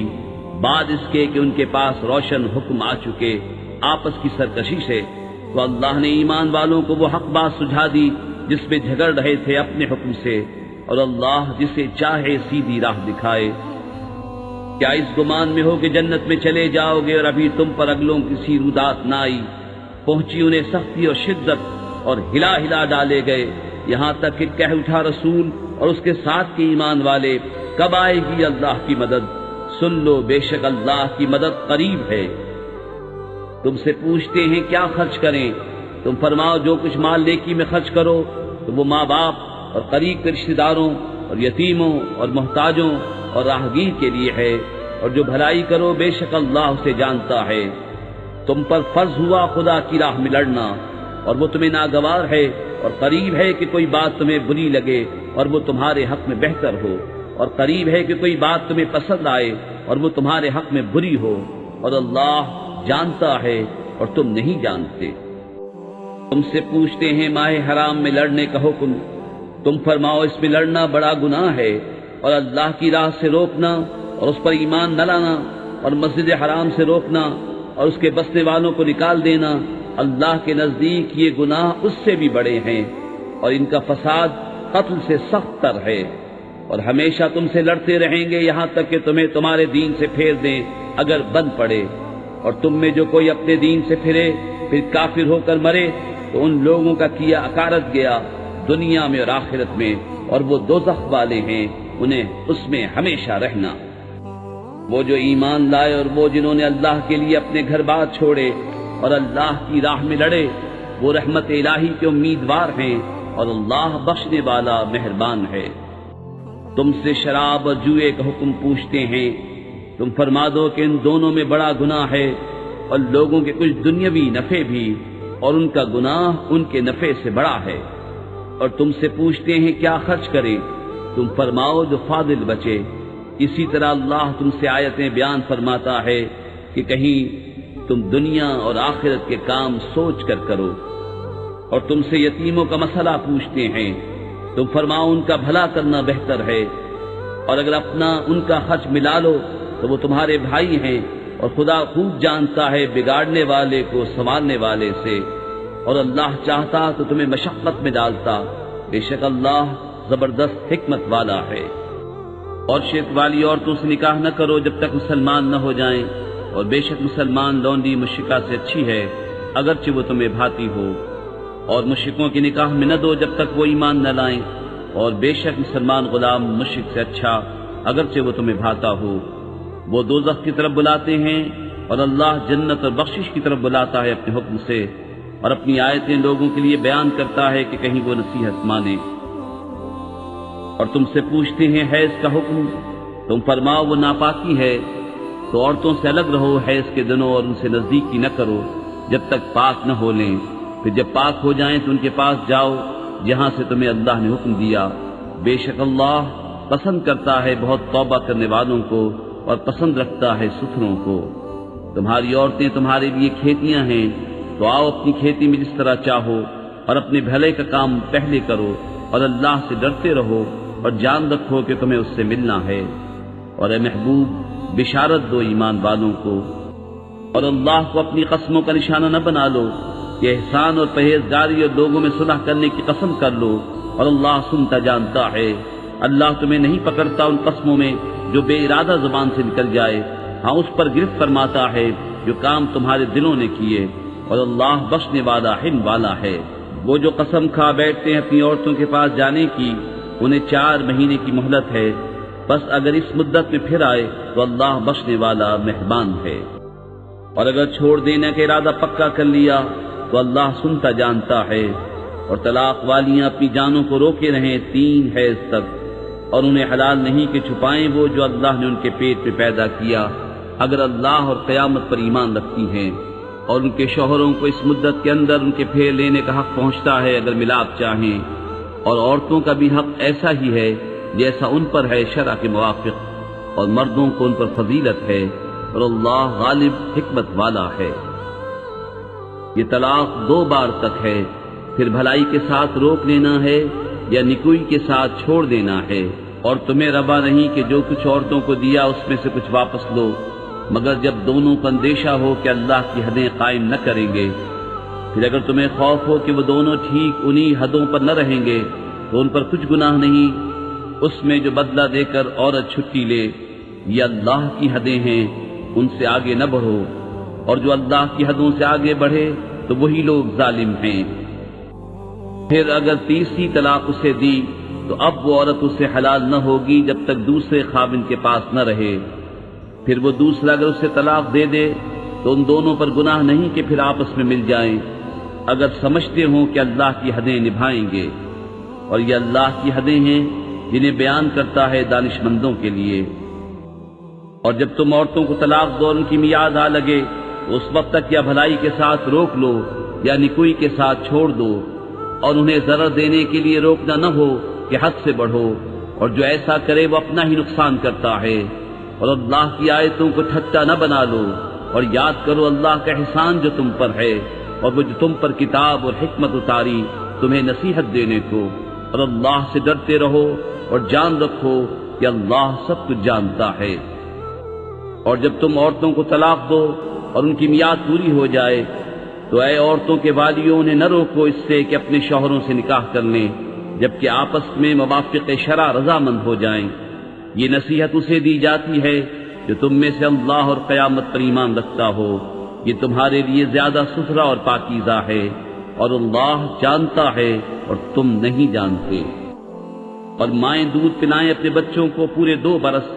بعد اس کے کہ ان کے پاس روشن حکم آ چکے آپس کی سرکشی سے۔ تو اللہ نے ایمان والوں کو وہ حق بات سجھا دی جس میں جھگڑ رہے تھے اپنے حکم سے، اور اللہ جسے چاہے سیدھی راہ دکھائے۔ کیا اس گمان میں ہو کہ جنت میں چلے جاؤ گے اور ابھی تم پر اگلوں کسی رودات نہ آئی، پہنچی انہیں سختی اور شدت اور ہلا ہلا ڈالے گئے، یہاں تک کہ کہہ اٹھا رسول اور اس کے ساتھ کے ایمان والے، کب آئے گی اللہ کی مدد؟ سن لو بے شک اللہ کی مدد قریب ہے۔ تم سے پوچھتے ہیں کیا خرچ کریں، تم فرماؤ جو کچھ مال نیکی میں خرچ کرو تو وہ ماں باپ اور قریب کے رشتہ داروں اور یتیموں اور محتاجوں اور راہگیر کے لیے ہے، اور جو بھلائی کرو بے شک اللہ اسے جانتا ہے۔ تم پر فرض ہوا خدا کی راہ میں لڑنا، اور وہ تمہیں ناگوار ہے، اور قریب ہے کہ کوئی بات تمہیں بری لگے اور وہ تمہارے حق میں بہتر ہو، اور قریب ہے کہ کوئی بات تمہیں پسند آئے اور وہ تمہارے حق میں بری ہو، اور اللہ جانتا ہے اور تم نہیں جانتے۔ تم سے پوچھتے ہیں ماہ حرام میں لڑنے کا حکم، تم فرماؤ اس میں لڑنا بڑا گناہ ہے، اور اللہ کی راہ سے روکنا اور اس پر ایمان نہ لانا، اور مسجد حرام سے روکنا اور اس کے بسنے والوں کو نکال دینا، اللہ کے نزدیک یہ گناہ اس سے بھی بڑے ہیں، اور ان کا فساد قتل سے سخت تر ہے۔ اور ہمیشہ تم سے لڑتے رہیں گے یہاں تک کہ تمہیں تمہارے دین سے پھیر دیں اگر بند پڑے، اور تم میں جو کوئی اپنے دین سے پھرے پھر کافر ہو کر مرے تو ان لوگوں کا کیا اکارت گیا دنیا میں اور آخرت میں، اور وہ دوزخ والے ہیں، انہیں اس میں ہمیشہ رہنا۔ وہ جو ایمان لائے اور وہ جنہوں نے اللہ کے لیے اپنے گھر بار چھوڑے اور اللہ کی راہ میں لڑے، وہ رحمت الہی کے امیدوار ہیں، اور اللہ بخشنے والا مہربان ہے۔ تم سے شراب اور جوئے کا حکم پوچھتے ہیں، تم فرما دو کہ ان دونوں میں بڑا گناہ ہے، اور لوگوں کے کچھ دنیاوی نفع بھی، اور ان کا گناہ ان کے نفع سے بڑا ہے۔ اور تم سے پوچھتے ہیں کیا خرچ کریں، تم فرماؤ جو فاضل بچے۔ اسی طرح اللہ تم سے آیتیں بیان فرماتا ہے کہ کہیں تم دنیا اور آخرت کے کام سوچ کر کرو۔ اور تم سے یتیموں کا مسئلہ پوچھتے ہیں، تم فرماؤ ان کا بھلا کرنا بہتر ہے، اور اگر اپنا ان کا خرچ ملا لو تو وہ تمہارے بھائی ہیں، اور خدا خوب جانتا ہے بگاڑنے والے کو سنوارنے والے سے، اور اللہ چاہتا تو تمہیں مشقت میں ڈالتا، بے شک اللہ زبردست حکمت والا ہے۔ اور شرک والی عورتوں سے نکاح نہ کرو جب تک مسلمان نہ ہو جائیں، اور بے شک مسلمان لونڈی مشرکہ سے اچھی ہے اگرچہ وہ تمہیں بھاتی ہو، اور مشرکوں کی نکاح میں نہ دو جب تک وہ ایمان نہ لائیں، اور بے شک مسلمان غلام مشرک سے اچھا اگرچہ وہ تمہیں بھاتا ہو۔ وہ دوزخ کی طرف بلاتے ہیں، اور اللہ جنت اور بخشش کی طرف بلاتا ہے اپنے حکم سے، اور اپنی آیتیں لوگوں کے لیے بیان کرتا ہے کہ کہیں وہ نصیحت مانے۔ اور تم سے پوچھتے ہیں حیض کا حکم، تم فرماؤ وہ ناپاکی ہے، تو عورتوں سے الگ رہو حیض کے دنوں اور ان سے نزدیکی نہ کرو جب تک پاک نہ ہو لیں، پھر جب پاک ہو جائیں تو ان کے پاس جاؤ جہاں سے تمہیں اللہ نے حکم دیا، بے شک اللہ پسند کرتا ہے بہت توبہ کرنے والوں کو اور پسند رکھتا ہے ستھروں کو۔ تمہاری عورتیں تمہارے لیے کھیتیاں ہیں، تو آؤ اپنی کھیتی میں جس طرح چاہو اور اپنے بھلے کا کام پہلے کرو اور اللہ سے ڈرتے رہو اور جان رکھو کہ تمہیں اس سے ملنا ہے۔ اور اے محبوب بشارت دو ایمان والوں کو، اور اللہ کو اپنی قسموں کا نشانہ نہ بنا لو کہ احسان اور پرہیزگاری اور لوگوں میں صلح کرنے کی قسم کر لو، اور اللہ سنتا جانتا ہے۔ اللہ تمہیں نہیں پکڑتا ان قسموں میں جو بے ارادہ زبان سے نکل جائے، ہاں اس پر گرفت فرماتا ہے جو کام تمہارے دلوں نے کیے، اور اللہ بخشنے والا حلم والا ہے۔ وہ جو قسم کھا بیٹھتے ہیں اپنی عورتوں کے پاس جانے کی، انہیں 4 مہینے کی مہلت ہے، بس اگر اس مدت میں پھر آئے تو اللہ بخشنے والا مہربان ہے۔ اور اگر چھوڑ دینے کا ارادہ پکا کر لیا تو اللہ سنتا جانتا ہے۔ اور طلاق والیاں اپنی جانوں کو روکے رہیں 3 حیض تک، اور انہیں حلال نہیں کہ چھپائیں وہ جو اللہ نے ان کے پیٹ میں پیدا کیا، اگر اللہ اور قیامت پر ایمان رکھتی ہیں، اور ان کے شوہروں کو اس مدت کے اندر ان کے پھیر لینے کا حق پہنچتا ہے اگر ملاپ چاہیں، اور عورتوں کا بھی حق ایسا ہی ہے جیسا ان پر ہے شرع کے موافق، اور مردوں کو ان پر فضیلت ہے، اور اللہ غالب حکمت والا ہے۔ یہ طلاق 2 بار تک ہے، پھر بھلائی کے ساتھ روک لینا ہے یا نکوئی کے ساتھ چھوڑ دینا ہے، اور تمہیں روا نہیں کہ جو کچھ عورتوں کو دیا اس میں سے کچھ واپس لو، مگر جب دونوں کو اندیشہ ہو کہ اللہ کی حدیں قائم نہ کریں گے۔ پھر اگر تمہیں خوف ہو کہ وہ دونوں ٹھیک انہی حدوں پر نہ رہیں گے تو ان پر کچھ گناہ نہیں، اس میں جو بدلہ دے کر عورت چھٹی لے، یہ اللہ کی حدیں ہیں، ان سے آگے نہ بڑھو، اور جو اللہ کی حدوں سے آگے بڑھے تو وہی لوگ ظالم ہیں۔ پھر اگر تیسری طلاق اسے دی تو اب وہ عورت اسے حلال نہ ہوگی جب تک دوسرے خاوند کے پاس نہ رہے۔ پھر وہ دوسرا اگر اسے طلاق دے دے تو ان دونوں پر گناہ نہیں کہ پھر آپس میں مل جائیں، اگر سمجھتے ہوں کہ اللہ کی حدیں نبھائیں گے، اور یہ اللہ کی حدیں ہیں جنہیں بیان کرتا ہے دانش مندوں کے لیے۔ اور جب تم عورتوں کو طلاق دو اور ان کی میعاد آ لگے تو اس وقت تک یا بھلائی کے ساتھ روک لو یا نکوئی کے ساتھ چھوڑ دو، اور انہیں ضرر دینے کے لیے روکنا نہ ہو کہ حد سے بڑھو، اور جو ایسا کرے وہ اپنا ہی نقصان کرتا ہے۔ اور اللہ کی آیتوں کو ٹھٹا نہ بنا لو، اور یاد کرو اللہ کا احسان جو تم پر ہے، اور وہ جو تم پر کتاب اور حکمت اتاری تمہیں نصیحت دینے کو، اور اللہ سے ڈرتے رہو اور جان رکھو کہ اللہ سب کچھ جانتا ہے۔ اور جب تم عورتوں کو طلاق دو اور ان کی میعاد پوری ہو جائے تو اے عورتوں کے والیوں انہیں نہ روکو اس سے کہ اپنے شوہروں سے نکاح کر لیں جبکہ آپس میں موافق شرع رضامند ہو جائیں۔ یہ نصیحت اسے دی جاتی ہے جو تم میں سے اللہ اور قیامت پر ایمان رکھتا ہو، یہ تمہارے لیے زیادہ ستھرا اور پاکیزہ ہے، اور اللہ جانتا ہے اور تم نہیں جانتے۔ اور مائیں دودھ پلائیں اپنے بچوں کو پورے 2 برس،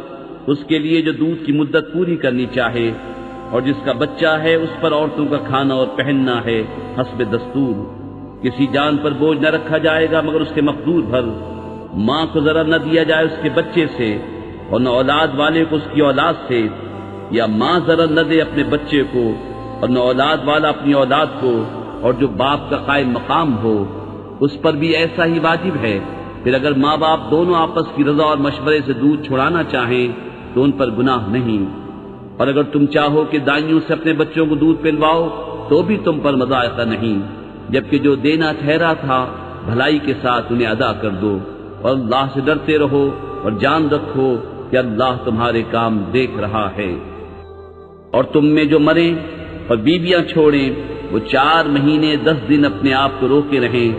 اس کے لیے جو دودھ کی مدت پوری کرنی چاہے، اور جس کا بچہ ہے اس پر عورتوں کا کھانا اور پہننا ہے حسب دستور۔ کسی جان پر بوجھ نہ رکھا جائے گا مگر اس کے مقدور بھر۔ ماں کو ضرر نہ دیا جائے اس کے بچے سے، اور نہ اولاد والے کو اس کی اولاد سے، یا ماں ضرر نہ دے اپنے بچے کو، اور نہ اولاد والا اپنی اولاد کو، اور جو باپ کا قائم مقام ہو اس پر بھی ایسا ہی واجب ہے۔ پھر اگر ماں باپ دونوں آپس کی رضا اور مشورے سے دودھ چھڑانا چاہیں تو ان پر گناہ نہیں، اور اگر تم چاہو کہ دائیوں سے اپنے بچوں کو دودھ پلواؤ تو بھی تم پر مضائقہ نہیں، جبکہ جو دینا ٹھہرا تھا بھلائی کے ساتھ انہیں ادا کر دو، اور اللہ سے ڈرتے رہو اور جان رکھو کہ اللہ تمہارے کام دیکھ رہا ہے۔ اور تم میں جو مریں اور بیویاں چھوڑیں وہ 4 مہینے 10 دن اپنے آپ کو روکے رہیں،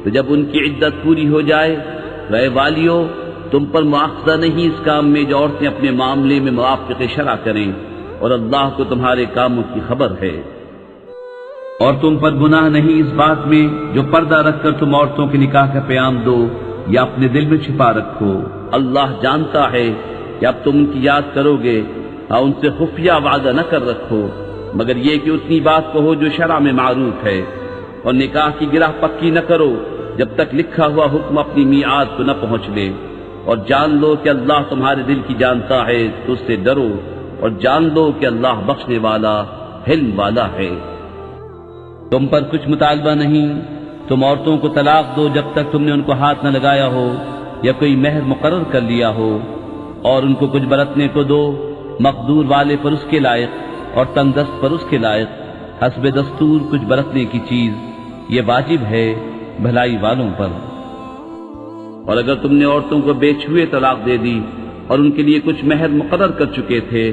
تو جب ان کی عدت پوری ہو جائے تو اے والیو تم پر مواخذہ نہیں اس کام میں جو عورتیں اپنے معاملے میں موافق شرع کریں، اور اللہ کو تمہارے کاموں کی خبر ہے۔ اور تم پر گناہ نہیں اس بات میں جو پردہ رکھ کر تم عورتوں کے نکاح کا پیام دو یا اپنے دل میں چھپا رکھو۔ اللہ جانتا ہے کہ اب تم ان کی یاد کرو گے، ہاں ان سے خفیہ وعدہ نہ کر رکھو مگر یہ کہ اتنی بات کہو جو شرع میں معروف ہے، اور نکاح کی گرہ پکی نہ کرو جب تک لکھا ہوا حکم اپنی میعاد کو نہ پہنچ لے، اور جان لو کہ اللہ تمہارے دل کی جانتا ہے تو اس سے ڈرو، اور جان لو کہ اللہ بخشنے والا حلم والا ہے۔ تم پر کچھ مطالبہ نہیں، تم عورتوں کو طلاق دو جب تک تم نے ان کو ہاتھ نہ لگایا ہو یا کوئی مہر مقرر کر لیا ہو، اور ان کو کچھ برتنے کو دو، مقدور والے پر اس کے لائق اور تنگ دست پر اس کے لائق، حسب دستور کچھ برتنے کی چیز، یہ واجب ہے بھلائی والوں پر۔ اور اگر تم نے عورتوں کو بے چھوئے طلاق دے دی اور ان کے لیے کچھ مہر مقرر کر چکے تھے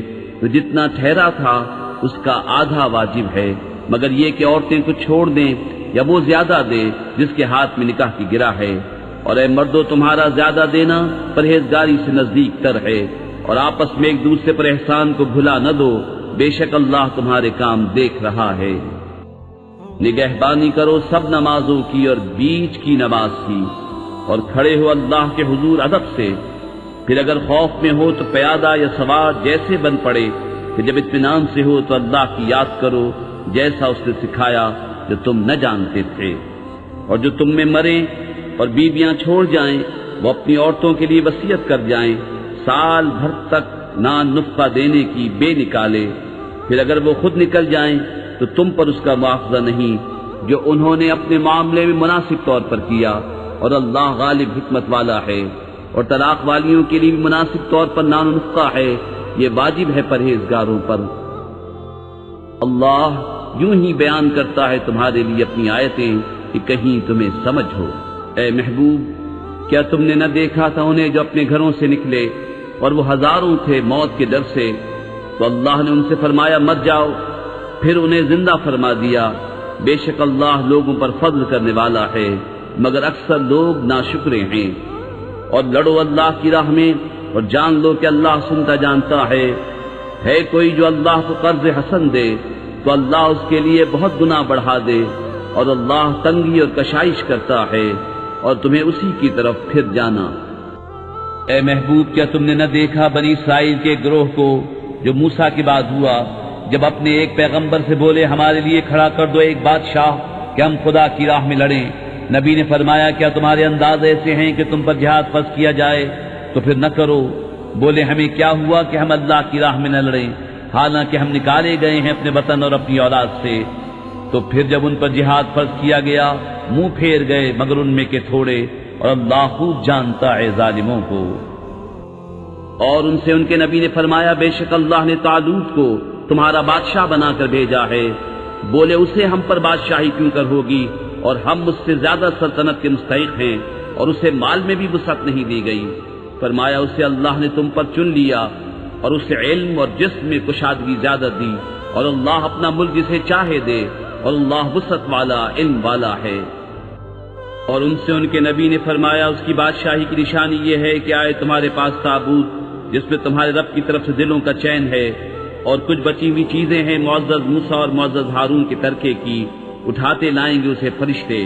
تو جتنا ٹھہرا تھا اس کا آدھا واجب ہے، مگر یہ کہ عورتیں کچھ چھوڑ دیں یا وہ زیادہ دے جس کے ہاتھ میں نکاح کی گرہ ہے۔ اور اے مردو، تمہارا زیادہ دینا پرہیزگاری سے نزدیک تر ہے، اور آپس میں ایک دوسرے پر احسان کو بھلا نہ دو، بے شک اللہ تمہارے کام دیکھ رہا ہے۔ نگہبانی کرو سب نمازوں کی اور بیچ کی نماز کی، اور کھڑے ہو اللہ کے حضور ادب سے، پھر اگر خوف میں ہو تو پیادہ یا سوار جیسے بن پڑے، کہ جب اطمینان سے ہو تو اللہ کی یاد کرو جیسا اس نے سکھایا جو تم نہ جانتے تھے۔ اور جو تم میں مریں اور بیویاں چھوڑ جائیں وہ اپنی عورتوں کے لیے وصیت کر جائیں سال بھر تک نان نفقہ دینے کی بے نکالے، پھر اگر وہ خود نکل جائیں تو تم پر اس کا مواخذہ نہیں جو انہوں نے اپنے معاملے میں مناسب طور پر کیا، اور اللہ غالب حکمت والا ہے۔ اور طلاق والیوں کے لیے بھی مناسب طور پر نان نفقہ ہے، یہ واجب ہے پرہیزگاروں پر۔ اللہ یوں ہی بیان کرتا ہے تمہارے لیے اپنی آیتیں کہ کہیں تمہیں سمجھ ہو۔ اے محبوب، کیا تم نے نہ دیکھا تھا انہیں جو اپنے گھروں سے نکلے اور وہ ہزاروں تھے موت کے ڈر سے، تو اللہ نے ان سے فرمایا مر جاؤ، پھر انہیں زندہ فرما دیا۔ بے شک اللہ لوگوں پر فضل کرنے والا ہے، مگر اکثر لوگ ناشکرے ہیں۔ اور لڑو اللہ کی راہ میں اور جان لو کہ اللہ سنتا جانتا ہے۔ کوئی جو اللہ کو قرض حسن دے تو اللہ اس کے لیے بہت گناہ بڑھا دے، اور اللہ تنگی اور کشائش کرتا ہے، اور تمہیں اسی کی طرف پھر جانا۔ اے محبوب، کیا تم نے نہ دیکھا بنی اسرائیل کے گروہ کو جو موسیٰ کے بعد ہوا، جب اپنے ایک پیغمبر سے بولے ہمارے لیے کھڑا کر دو ایک بادشاہ کہ ہم خدا کی راہ میں لڑیں؟ نبی نے فرمایا کیا تمہارے انداز ایسے ہیں کہ تم پر جہاد فرض کیا جائے تو پھر نہ کرو۔ بولے ہمیں کیا ہوا کہ ہم اللہ کی راہ میں نہ لڑیں، حالانکہ ہم نکالے گئے ہیں اپنے وطن اور اپنی اولاد سے۔ تو پھر جب ان پر جہاد فرض کیا گیا منہ پھیر گئے مگر ان میں کے تھوڑے، اور اللہ خوب جانتا ہے ظالموں کو۔ اور ان سے ان کے نبی نے فرمایا بے شک اللہ نے طالوت کو تمہارا بادشاہ بنا کر بھیجا ہے۔ بولے اسے ہم پر بادشاہی کیوں کر ہوگی، اور ہم مجھ سے زیادہ سلطنت کے مستحق ہیں، اور اسے مال میں بھی وسعت نہیں دی گئی۔ فرمایا اسے اللہ نے تم پر چن لیا اور اسے علم اور جسم میں کشادگی زیادہ دی، اور اللہ اپنا ملک جسے چاہے دے، اور اللہ وسعت والا علم والا ہے۔ اور ان سے ان کے نبی نے فرمایا اس کی بادشاہی کی نشانی یہ ہے کہ آئے تمہارے پاس تابوت جس میں تمہارے رب کی طرف سے دلوں کا چین ہے، اور کچھ بچی ہوئی چیزیں ہیں معزز موسیٰ اور معزز ہارون کے ترکے کی، اٹھاتے لائیں گے اسے فرشتے۔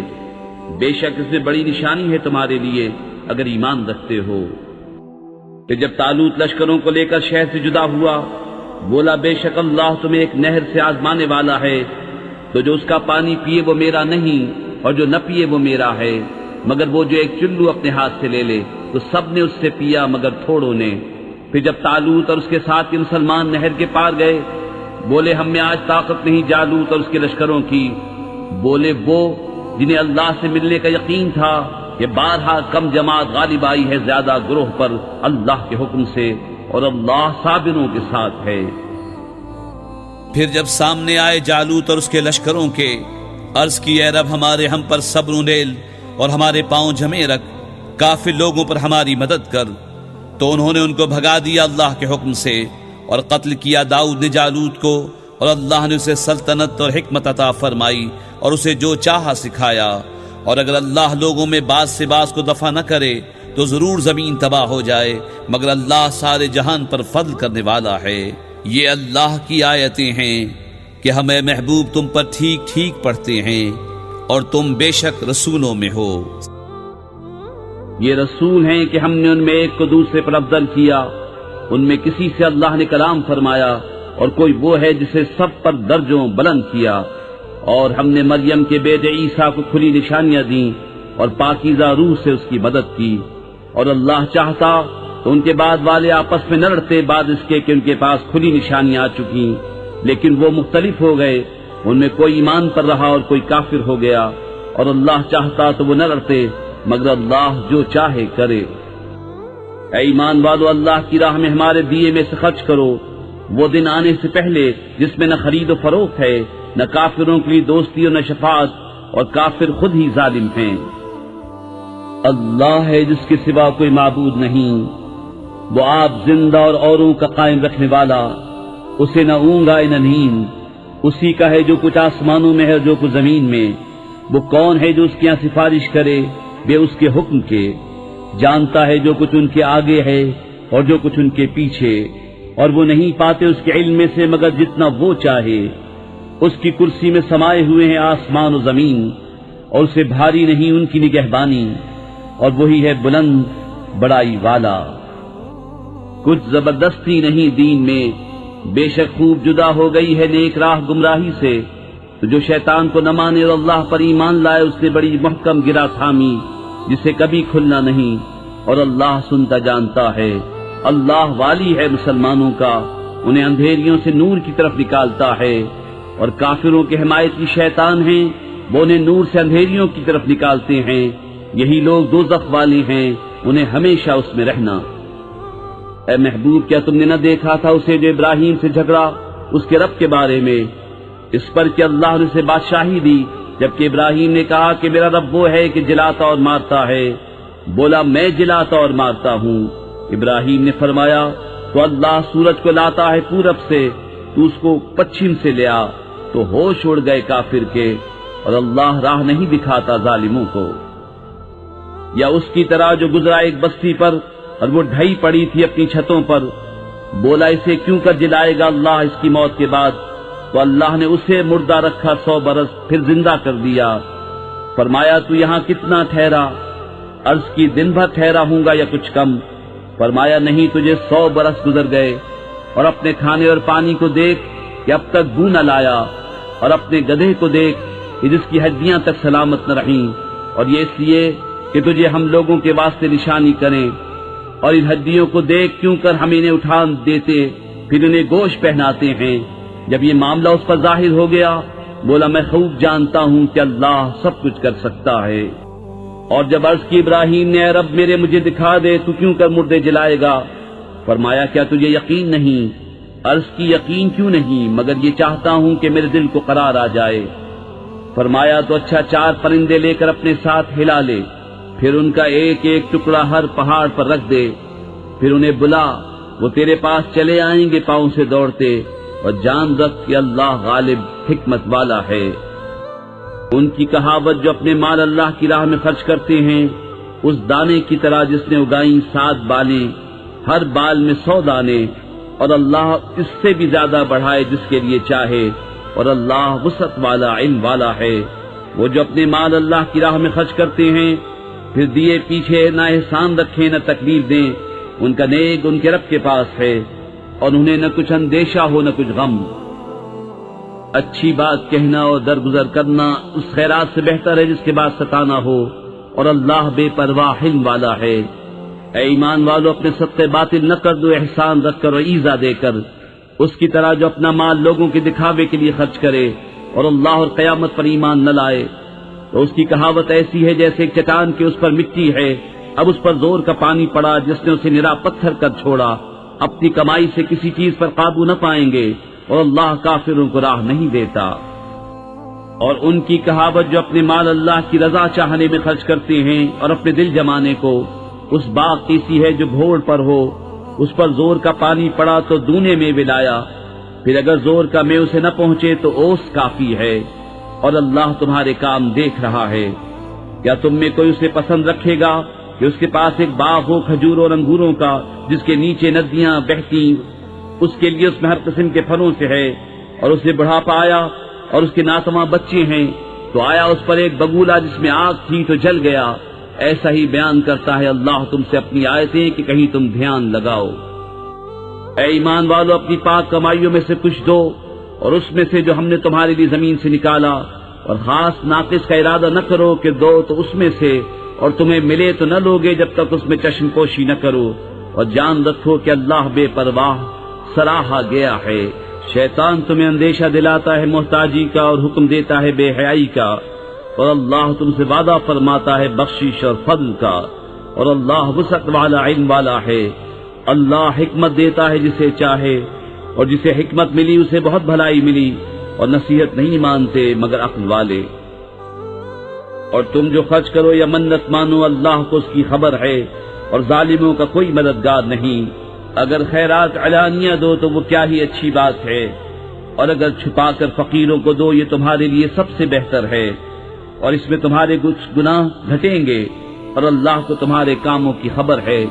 بے شک اس میں بڑی نشانی ہے تمہارے لیے اگر ایمان رکھتے ہو۔ کہ جب طالوت لشکروں کو لے کر شہر سے جدا ہوا بولا بے شک اللہ تمہیں ایک نہر سے آزمانے والا ہے، تو جو اس کا پانی پیے وہ میرا نہیں اور جو نہ پیے وہ میرا ہے، مگر وہ جو ایک چلو اپنے ہاتھ سے لے لے تو سب نے اس سے پیا مگر تھوڑوں نے۔ پھر جب طالوت اور اس کے ساتھ کے مسلمان نہر کے پار گئے بولے ہم میں آج طاقت نہیں جالوت اور اس کے لشکروں کی۔ بولے وہ جنہیں اللہ سے ملنے کا یقین تھا کہ بارہا کم جماعت غالب آئی ہے زیادہ گروہ پر اللہ کے حکم سے، اور اللہ صابروں کے ساتھ ہے۔ پھر جب سامنے آئے جالوت اور اس کے لشکروں کے، عرض کی اے رب ہمارے ہم پر صبر و نیل اور ہمارے پاؤں جمے رکھ، کافر لوگوں پر ہماری مدد کر۔ تو انہوں نے ان کو بھگا دیا اللہ کے حکم سے، اور قتل کیا داؤد نے جالوت کو، اور اللہ نے اسے سلطنت اور حکمت عطا فرمائی اور اسے جو چاہا سکھایا۔ اور اگر اللہ لوگوں میں بعض سے بعض کو دفع نہ کرے تو ضرور زمین تباہ ہو جائے، مگر اللہ سارے جہان پر فضل کرنے والا ہے۔ یہ اللہ کی آیتیں ہیں کہ ہمیں محبوب تم پر ٹھیک ٹھیک پڑھتے ہیں، اور تم بے شک رسولوں میں ہو۔ یہ رسول ہیں کہ ہم نے ان میں ایک کو دوسرے پر افضل کیا، ان میں کسی سے اللہ نے کلام فرمایا، اور کوئی وہ ہے جسے سب پر درجوں بلند کیا۔ اور ہم نے مریم کے بیٹے عیسیٰ کو کھلی نشانیاں دیں اور پاکیزہ روح سے اس کی مدد کی، اور اللہ چاہتا تو ان کے بعد والے آپس میں نہ لڑتے بعد اس کے کہ ان کے پاس کھلی نشانیاں آ چکی، لیکن وہ مختلف ہو گئے، ان میں کوئی ایمان پر رہا اور کوئی کافر ہو گیا، اور اللہ چاہتا تو وہ نہ لڑتے مگر اللہ جو چاہے کرے۔ اے ایمان والو، اللہ کی راہ میں ہمارے دیے میں سے خرچ کرو، وہ دن آنے سے پہلے جس میں نہ خرید و فروخت ہے، نہ کافروں کے لیے دوستی اور نہ شفاعت، اور کافر خود ہی ظالم ہیں۔ اللہ ہے جس کے سوا کوئی معبود نہیں، وہ آپ زندہ اور اوروں کا قائم رکھنے والا، اسے نہ اونگ آئے نہ نیند، اسی کا ہے جو کچھ آسمانوں میں ہے اور جو کچھ زمین میں۔ وہ کون ہے جو اس کے یہاں سفارش کرے بے اس کے حکم کے؟ جانتا ہے جو کچھ ان کے آگے ہے اور جو کچھ ان کے پیچھے، اور وہ نہیں پاتے اس کے علم میں سے مگر جتنا وہ چاہے۔ اس کی کرسی میں سمائے ہوئے ہیں آسمان و زمین، اور اسے بھاری نہیں ان کی نگہبانی، اور وہی ہے بلند بڑائی والا۔ کچھ زبردستی نہیں دین میں، بے شک خوب جدا ہو گئی ہے نیک راہ گمراہی سے۔ تو جو شیطان کو نہ مانے اور اللہ پر ایمان لائے، اس نے بڑی محکم گرا تھامی جسے کبھی کھلنا نہیں، اور اللہ سنتا جانتا ہے۔ اللہ والی ہے مسلمانوں کا، انہیں اندھیریوں سے نور کی طرف نکالتا ہے، اور کافروں کے حمایتی شیطان ہیں، وہ انہیں نور سے اندھیریوں کی طرف نکالتے ہیں۔ یہی لوگ دوزخ والے ہیں، انہیں ہمیشہ اس میں رہنا۔ اے محبوب، کیا تم نے نہ دیکھا تھا اسے جو ابراہیم سے جھگڑا اس کے رب کے بارے میں، اس پر کہ اللہ نے اسے بادشاہی دی، جبکہ ابراہیم نے کہا کہ میرا رب وہ ہے کہ جلاتا اور مارتا ہے۔ بولا میں جلاتا اور مارتا ہوں۔ ابراہیم نے فرمایا تو اللہ سورج کو لاتا ہے پورب سے، تو اس کو پچھم سے لیا، تو ہوش اڑ گئے کافر کے، اور اللہ راہ نہیں دکھاتا ظالموں کو۔ یا اس کی طرح جو گزرا ایک بستی پر اور وہ ڈھائی پڑی تھی اپنی چھتوں پر، بولا اسے کیوں کر جلائے گا اللہ اس کی موت کے بعد؟ تو اللہ نے اسے مردہ رکھا 100 برس، پھر زندہ کر دیا۔ فرمایا تو یہاں کتنا ٹھہرا؟ عرض کی دن بھر ٹھہرا ہوں گا یا کچھ کم۔ فرمایا نہیں، تجھے 100 برس گزر گئے۔ اور اپنے کھانے اور پانی کو دیکھ کہ اب تک بو نہ لایا، اور اپنے گدھے کو دیکھ کہ جس کی ہڈیاں تک سلامت نہ رہیں، اور یہ اس لیے کہ تجھے ہم لوگوں کے واسطے نشانی کریں۔ اور ان ہڈیوں کو دیکھ کیوں کر ہم انہیں اٹھا دیتے پھر انہیں گوشت پہناتے ہیں۔ جب یہ معاملہ اس پر ظاہر ہو گیا، بولا میں خوب جانتا ہوں کہ اللہ سب کچھ کر سکتا ہے۔ اور جب عرض کی ابراہیم نے اے رب میرے مجھے دکھا دے تو کیوں کر مردے جلائے گا؟ فرمایا کیا تجھے یقین نہیں؟ عرض کی یقین کیوں نہیں، مگر یہ چاہتا ہوں کہ میرے دل کو قرار آ جائے۔ فرمایا تو اچھا 4 پرندے لے کر اپنے ساتھ ہلا لے، پھر ان کا ایک ایک ٹکڑا ہر پہاڑ پر رکھ دے، پھر انہیں بلا، وہ تیرے پاس چلے آئیں گے پاؤں سے دوڑتے، اور جان رکھ کہ اللہ غالب حکمت والا ہے۔ ان کی کہاوت جو اپنے مال اللہ کی راہ میں خرچ کرتے ہیں، اس دانے کی طرح جس نے اگائیں 7 بالیں، ہر بال میں 100 دانے، اور اللہ اس سے بھی زیادہ بڑھائے جس کے لیے چاہے، اور اللہ وسعت والا علم والا ہے۔ وہ جو اپنے مال اللہ کی راہ میں خرچ کرتے ہیں، پھر دیے پیچھے نہ احسان رکھیں نہ تکلیف دیں، ان کا نیک ان کے رب کے پاس ہے، اور انہیں نہ کچھ اندیشہ ہو نہ کچھ غم۔ اچھی بات کہنا اور درگزر کرنا اس خیرات سے بہتر ہے جس کے بعد ستانا ہو، اور اللہ بے پرواہ علم والا ہے۔ اے ایمان والو، اپنے صدقے باطل نہ کر دو احسان رکھ کر اور ایزا دے کر، اس کی طرح جو اپنا مال لوگوں کے دکھاوے کے لیے خرچ کرے اور اللہ اور قیامت پر ایمان نہ لائے، تو اس کی کہاوت ایسی ہے جیسے ایک چٹان کے اس پر مٹی ہے، اب اس پر زور کا پانی پڑا جس نے اسے نرا پتھر کر چھوڑا۔ اپنی کمائی سے کسی چیز پر قابو نہ پائیں گے، اور اللہ کافروں کو راہ نہیں دیتا۔ اور ان کی کہاوت جو اپنے مال اللہ کی رضا چاہنے میں خرچ کرتے ہیں اور اپنے دل جمانے کو، اس باغ کی سی ہے جو بھوڑ پر ہو، اس پر زور کا پانی پڑا تو دونے میں ولایا، پھر اگر زور کا میں اسے نہ پہنچے تو اوس کافی ہے، اور اللہ تمہارے کام دیکھ رہا ہے۔ کیا تم میں کوئی اسے پسند رکھے گا کہ اس کے پاس ایک باغ ہو کھجوروں اور انگوروں کا جس کے نیچے ندیاں بہتی، اس کے لیے اس میں ہر قسم کے پھلوں سے ہے، اور اسے بڑھاپا آیا اور اس کے ناتواں بچے ہیں، تو آیا اس پر ایک بگولا جس میں آگ تھی تو جل گیا۔ ایسا ہی بیان کرتا ہے اللہ تم سے اپنی آیتیں کہ کہیں تم دھیان لگاؤ۔ اے ایمان والو، اپنی پاک کمائیوں میں سے کچھ دو، اور اس میں سے جو ہم نے تمہارے لیے زمین سے نکالا، اور خاص ناقص کا ارادہ نہ کرو کہ دو تو اس میں سے، اور تمہیں ملے تو نہ لوگے جب تک اس میں چشم پوشی نہ کرو، اور جان رکھو کہ اللہ بے پرواہ سراہا گیا ہے۔ شیطان تمہیں اندیشہ دلاتا ہے محتاجی کا اور حکم دیتا ہے بے حیائی کا، اور اللہ تم سے وعدہ فرماتا ہے بخشش اور فضل کا، اور اللہ وسعت والا علم والا ہے۔ اللہ حکمت دیتا ہے جسے چاہے، اور جسے حکمت ملی اسے بہت بھلائی ملی، اور نصیحت نہیں مانتے مگر عقل والے۔ اور تم جو خرچ کرو یا منت مانو اللہ کو اس کی خبر ہے، اور ظالموں کا کوئی مددگار نہیں۔ اگر خیرات علانیہ دو تو وہ کیا ہی اچھی بات ہے، اور اگر چھپا کر فقیروں کو دو یہ تمہارے لیے سب سے بہتر ہے، اور اس میں تمہارے کچھ گناہ گھٹیں گے، اور اللہ کو تمہارے کاموں کی خبر ہے۔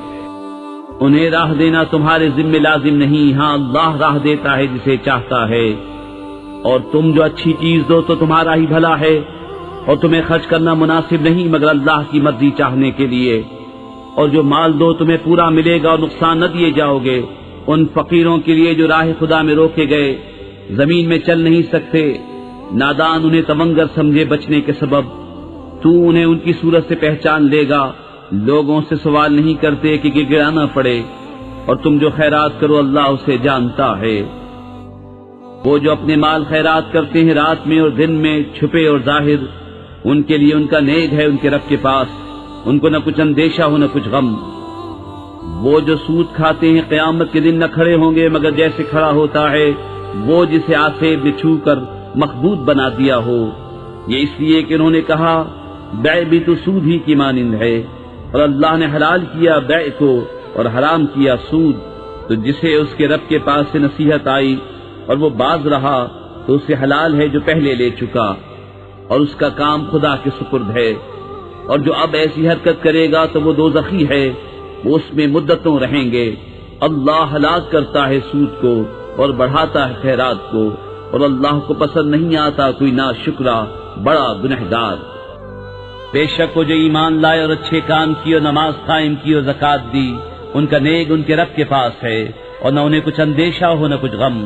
انہیں راہ دینا تمہارے ذمہ لازم نہیں، ہاں اللہ راہ دیتا ہے جسے چاہتا ہے۔ اور تم جو اچھی چیز دو تو تمہارا ہی بھلا ہے، اور تمہیں خرچ کرنا مناسب نہیں مگر اللہ کی مرضی چاہنے کے لیے۔ اور جو مال دو تمہیں پورا ملے گا اور نقصان نہ دیے جاؤ گے۔ ان فقیروں کے لیے جو راہ خدا میں روکے گئے، زمین میں چل نہیں سکتے، نادان انہیں تمنگر سمجھے بچنے کے سبب، تو انہیں ان کی صورت سے پہچان لے گا۔ لوگوں سے سوال نہیں کرتے کہ گڑگڑانا پڑے، اور تم جو خیرات کرو اللہ اسے جانتا ہے۔ وہ جو اپنے مال خیرات کرتے ہیں رات میں اور دن میں، چھپے اور ظاہر، ان کے لیے ان کا نیک ہے ان کے رب کے پاس، ان کو نہ کچھ اندیشہ ہو نہ کچھ غم۔ وہ جو سود کھاتے ہیں قیامت کے دن نہ کھڑے ہوں گے مگر جیسے کھڑا ہوتا ہے وہ جسے آسیب نے چھو کر مخبوط بنا دیا ہو۔ یہ اس لیے کہ انہوں نے کہا بیع بھی تو سود ہی کی مانند ہے، اور اللہ نے حلال کیا بیع کو اور حرام کیا سود۔ تو جسے اس کے رب کے پاس سے نصیحت آئی اور وہ باز رہا تو اسے حلال ہے جو پہلے لے چکا، اور اس کا کام خدا کے سپرد ہے۔ اور جو اب ایسی حرکت کرے گا تو وہ دوزخی ہے، وہ اس میں مدتوں رہیں گے۔ اللہ ہلاک کرتا ہے سود کو اور بڑھاتا ہے خیرات کو، اور اللہ کو پسند نہیں آتا کوئی ناشکرا بڑا گنہگار۔ بے شک وہ جو ایمان لائے اور اچھے کام کیے اور نماز قائم کی اور زکات دی، ان کا نیک ان کے رب کے پاس ہے، اور نہ انہیں کچھ اندیشہ ہو نہ کچھ غم۔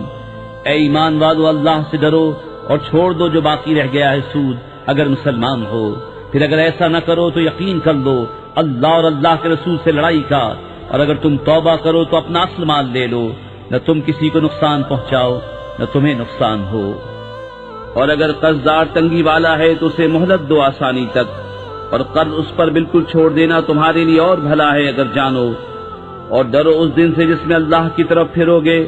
اے ایمان والو اللہ سے ڈرو اور چھوڑ دو جو باقی رہ گیا ہے سود، اگر مسلمان ہو۔ پھر اگر ایسا نہ کرو تو یقین کر لو اللہ اور اللہ کے رسول سے لڑائی کا، اور اگر تم توبہ کرو تو اپنا اصل مال لے لو، نہ تم کسی کو نقصان پہنچاؤ نہ تمہیں نقصان ہو۔ اور اگر قرض دار تنگی والا ہے تو اسے مہلت دو آسانی تک، اور قرض اس پر بالکل چھوڑ دینا تمہارے لیے اور بھلا ہے اگر جانو۔ اور ڈرو اس دن سے جس میں اللہ کی طرف پھرو گے،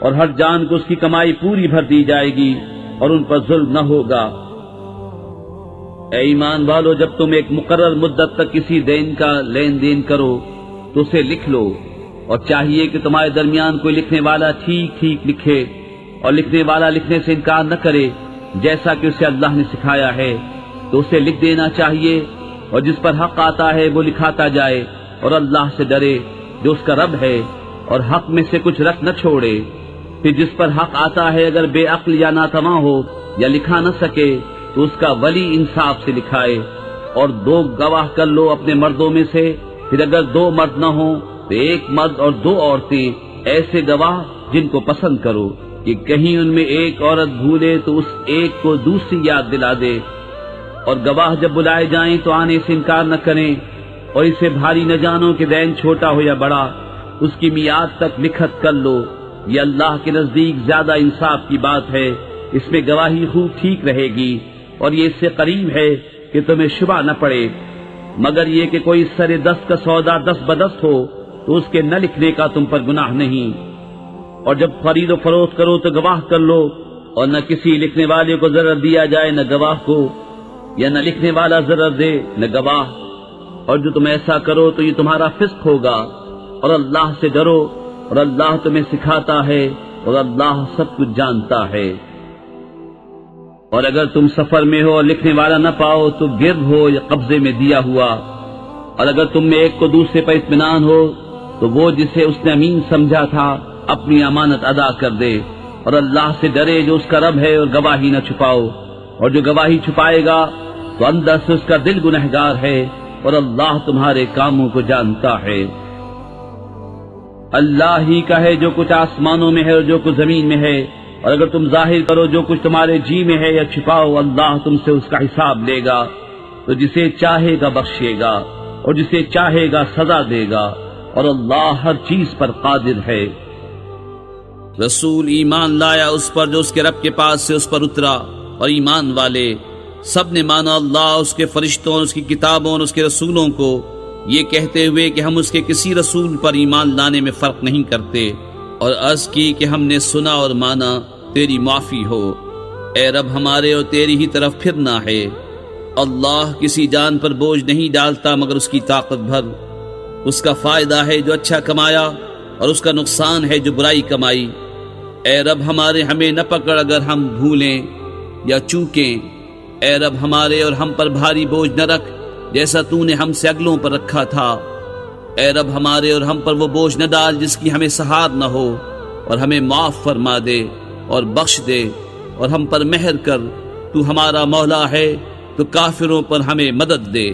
اور ہر جان کو اس کی کمائی پوری بھر دی جائے گی، اور ان پر ظلم نہ ہوگا۔ اے ایمان والو جب تم ایک مقرر مدت تک کسی دین کا لین دین کرو تو اسے لکھ لو، اور چاہیے کہ تمہارے درمیان کوئی لکھنے والا ٹھیک ٹھیک لکھے، اور لکھنے والا لکھنے سے انکار نہ کرے جیسا کہ اسے اللہ نے سکھایا ہے، تو اسے لکھ دینا چاہیے، اور جس پر حق آتا ہے وہ لکھاتا جائے، اور اللہ سے ڈرے جو اس کا رب ہے، اور حق میں سے کچھ رکھ نہ چھوڑے۔ پھر جس پر حق آتا ہے اگر بے عقل یا ناتواں ہو یا لکھا نہ سکے تو اس کا ولی انصاف سے لکھائے، اور 2 گواہ کر لو اپنے مردوں میں سے۔ پھر اگر 2 مرد نہ ہوں تو 1 مرد اور 2 عورتیں، ایسے گواہ جن کو پسند کرو، کہ کہیں ان میں ایک عورت بھولے تو اس ایک کو دوسری یاد دلا دے۔ اور گواہ جب بلائے جائیں تو آنے سے انکار نہ کریں، اور اسے بھاری نہ جانو کہ دین چھوٹا ہو یا بڑا، اس کی میعاد تک لکھت کر لو۔ یہ اللہ کے نزدیک زیادہ انصاف کی بات ہے، اس میں گواہی خوب ٹھیک رہے گی، اور یہ اس سے قریب ہے کہ تمہیں شبہ نہ پڑے، مگر یہ کہ کوئی سر دست کا سودا 10 بدست ہو تو اس کے نہ لکھنے کا تم پر گناہ نہیں۔ اور جب خرید و فروخت کرو تو گواہ کر لو، اور نہ کسی لکھنے والے کو ضرر دیا جائے نہ گواہ کو، یا نہ لکھنے والا ضرر دے نہ گواہ۔ اور جو تم ایسا کرو تو یہ تمہارا فسق ہوگا۔ اور اللہ سے ڈرو، اور اللہ تمہیں سکھاتا ہے، اور اللہ سب کچھ جانتا ہے۔ اور اگر تم سفر میں ہو اور لکھنے والا نہ پاؤ تو گرد ہو یا قبضے میں دیا ہوا، اور اگر تم میں ایک کو دوسرے پر اطمینان ہو تو وہ جسے اس نے امین سمجھا تھا اپنی امانت ادا کر دے، اور اللہ سے ڈرے جو اس کا رب ہے، اور گواہی نہ چھپاؤ، اور جو گواہی چھپائے گا تو اندر سے اس کا دل گنہگار ہے، اور اللہ تمہارے کاموں کو جانتا ہے۔ اللہ ہی کا ہے جو کچھ آسمانوں میں ہے اور جو کچھ زمین میں ہے، اور اگر تم ظاہر کرو جو کچھ تمہارے جی میں ہے یا چھپاؤ، اللہ تم سے اس کا حساب لے گا۔ تو جسے چاہے گا بخشے گا، اور جسے چاہے گا سزا دے گا، اور اللہ ہر چیز پر قادر ہے۔ رسول ایمان لایا اس پر جو اس کے رب کے پاس سے اس پر اترا، اور ایمان والے سب نے مانا اللہ، اس کے فرشتوں اور اس کی کتابوں اور اس کے رسولوں کو، یہ کہتے ہوئے کہ ہم اس کے کسی رسول پر ایمان لانے میں فرق نہیں کرتے، اور عرض کی کہ ہم نے سنا اور مانا، تیری معافی ہو اے رب ہمارے، اور تیری ہی طرف پھرنا ہے۔ اللہ کسی جان پر بوجھ نہیں ڈالتا مگر اس کی طاقت بھر، اس کا فائدہ ہے جو اچھا کمایا اور اس کا نقصان ہے جو برائی کمائی۔ اے رب ہمارے ہمیں نہ پکڑ اگر ہم بھولیں یا چوکیں، اے رب ہمارے اور ہم پر بھاری بوجھ نہ رکھ جیسا تو نے ہم سے اگلوں پر رکھا تھا۔ اے رب ہمارے اور ہم پر وہ بوجھ نہ ڈال جس کی ہمیں سہار نہ ہو، اور ہمیں معاف فرما دے اور بخش دے اور ہم پر مہر کر، تو ہمارا مولا ہے تو کافروں پر ہمیں مدد دے۔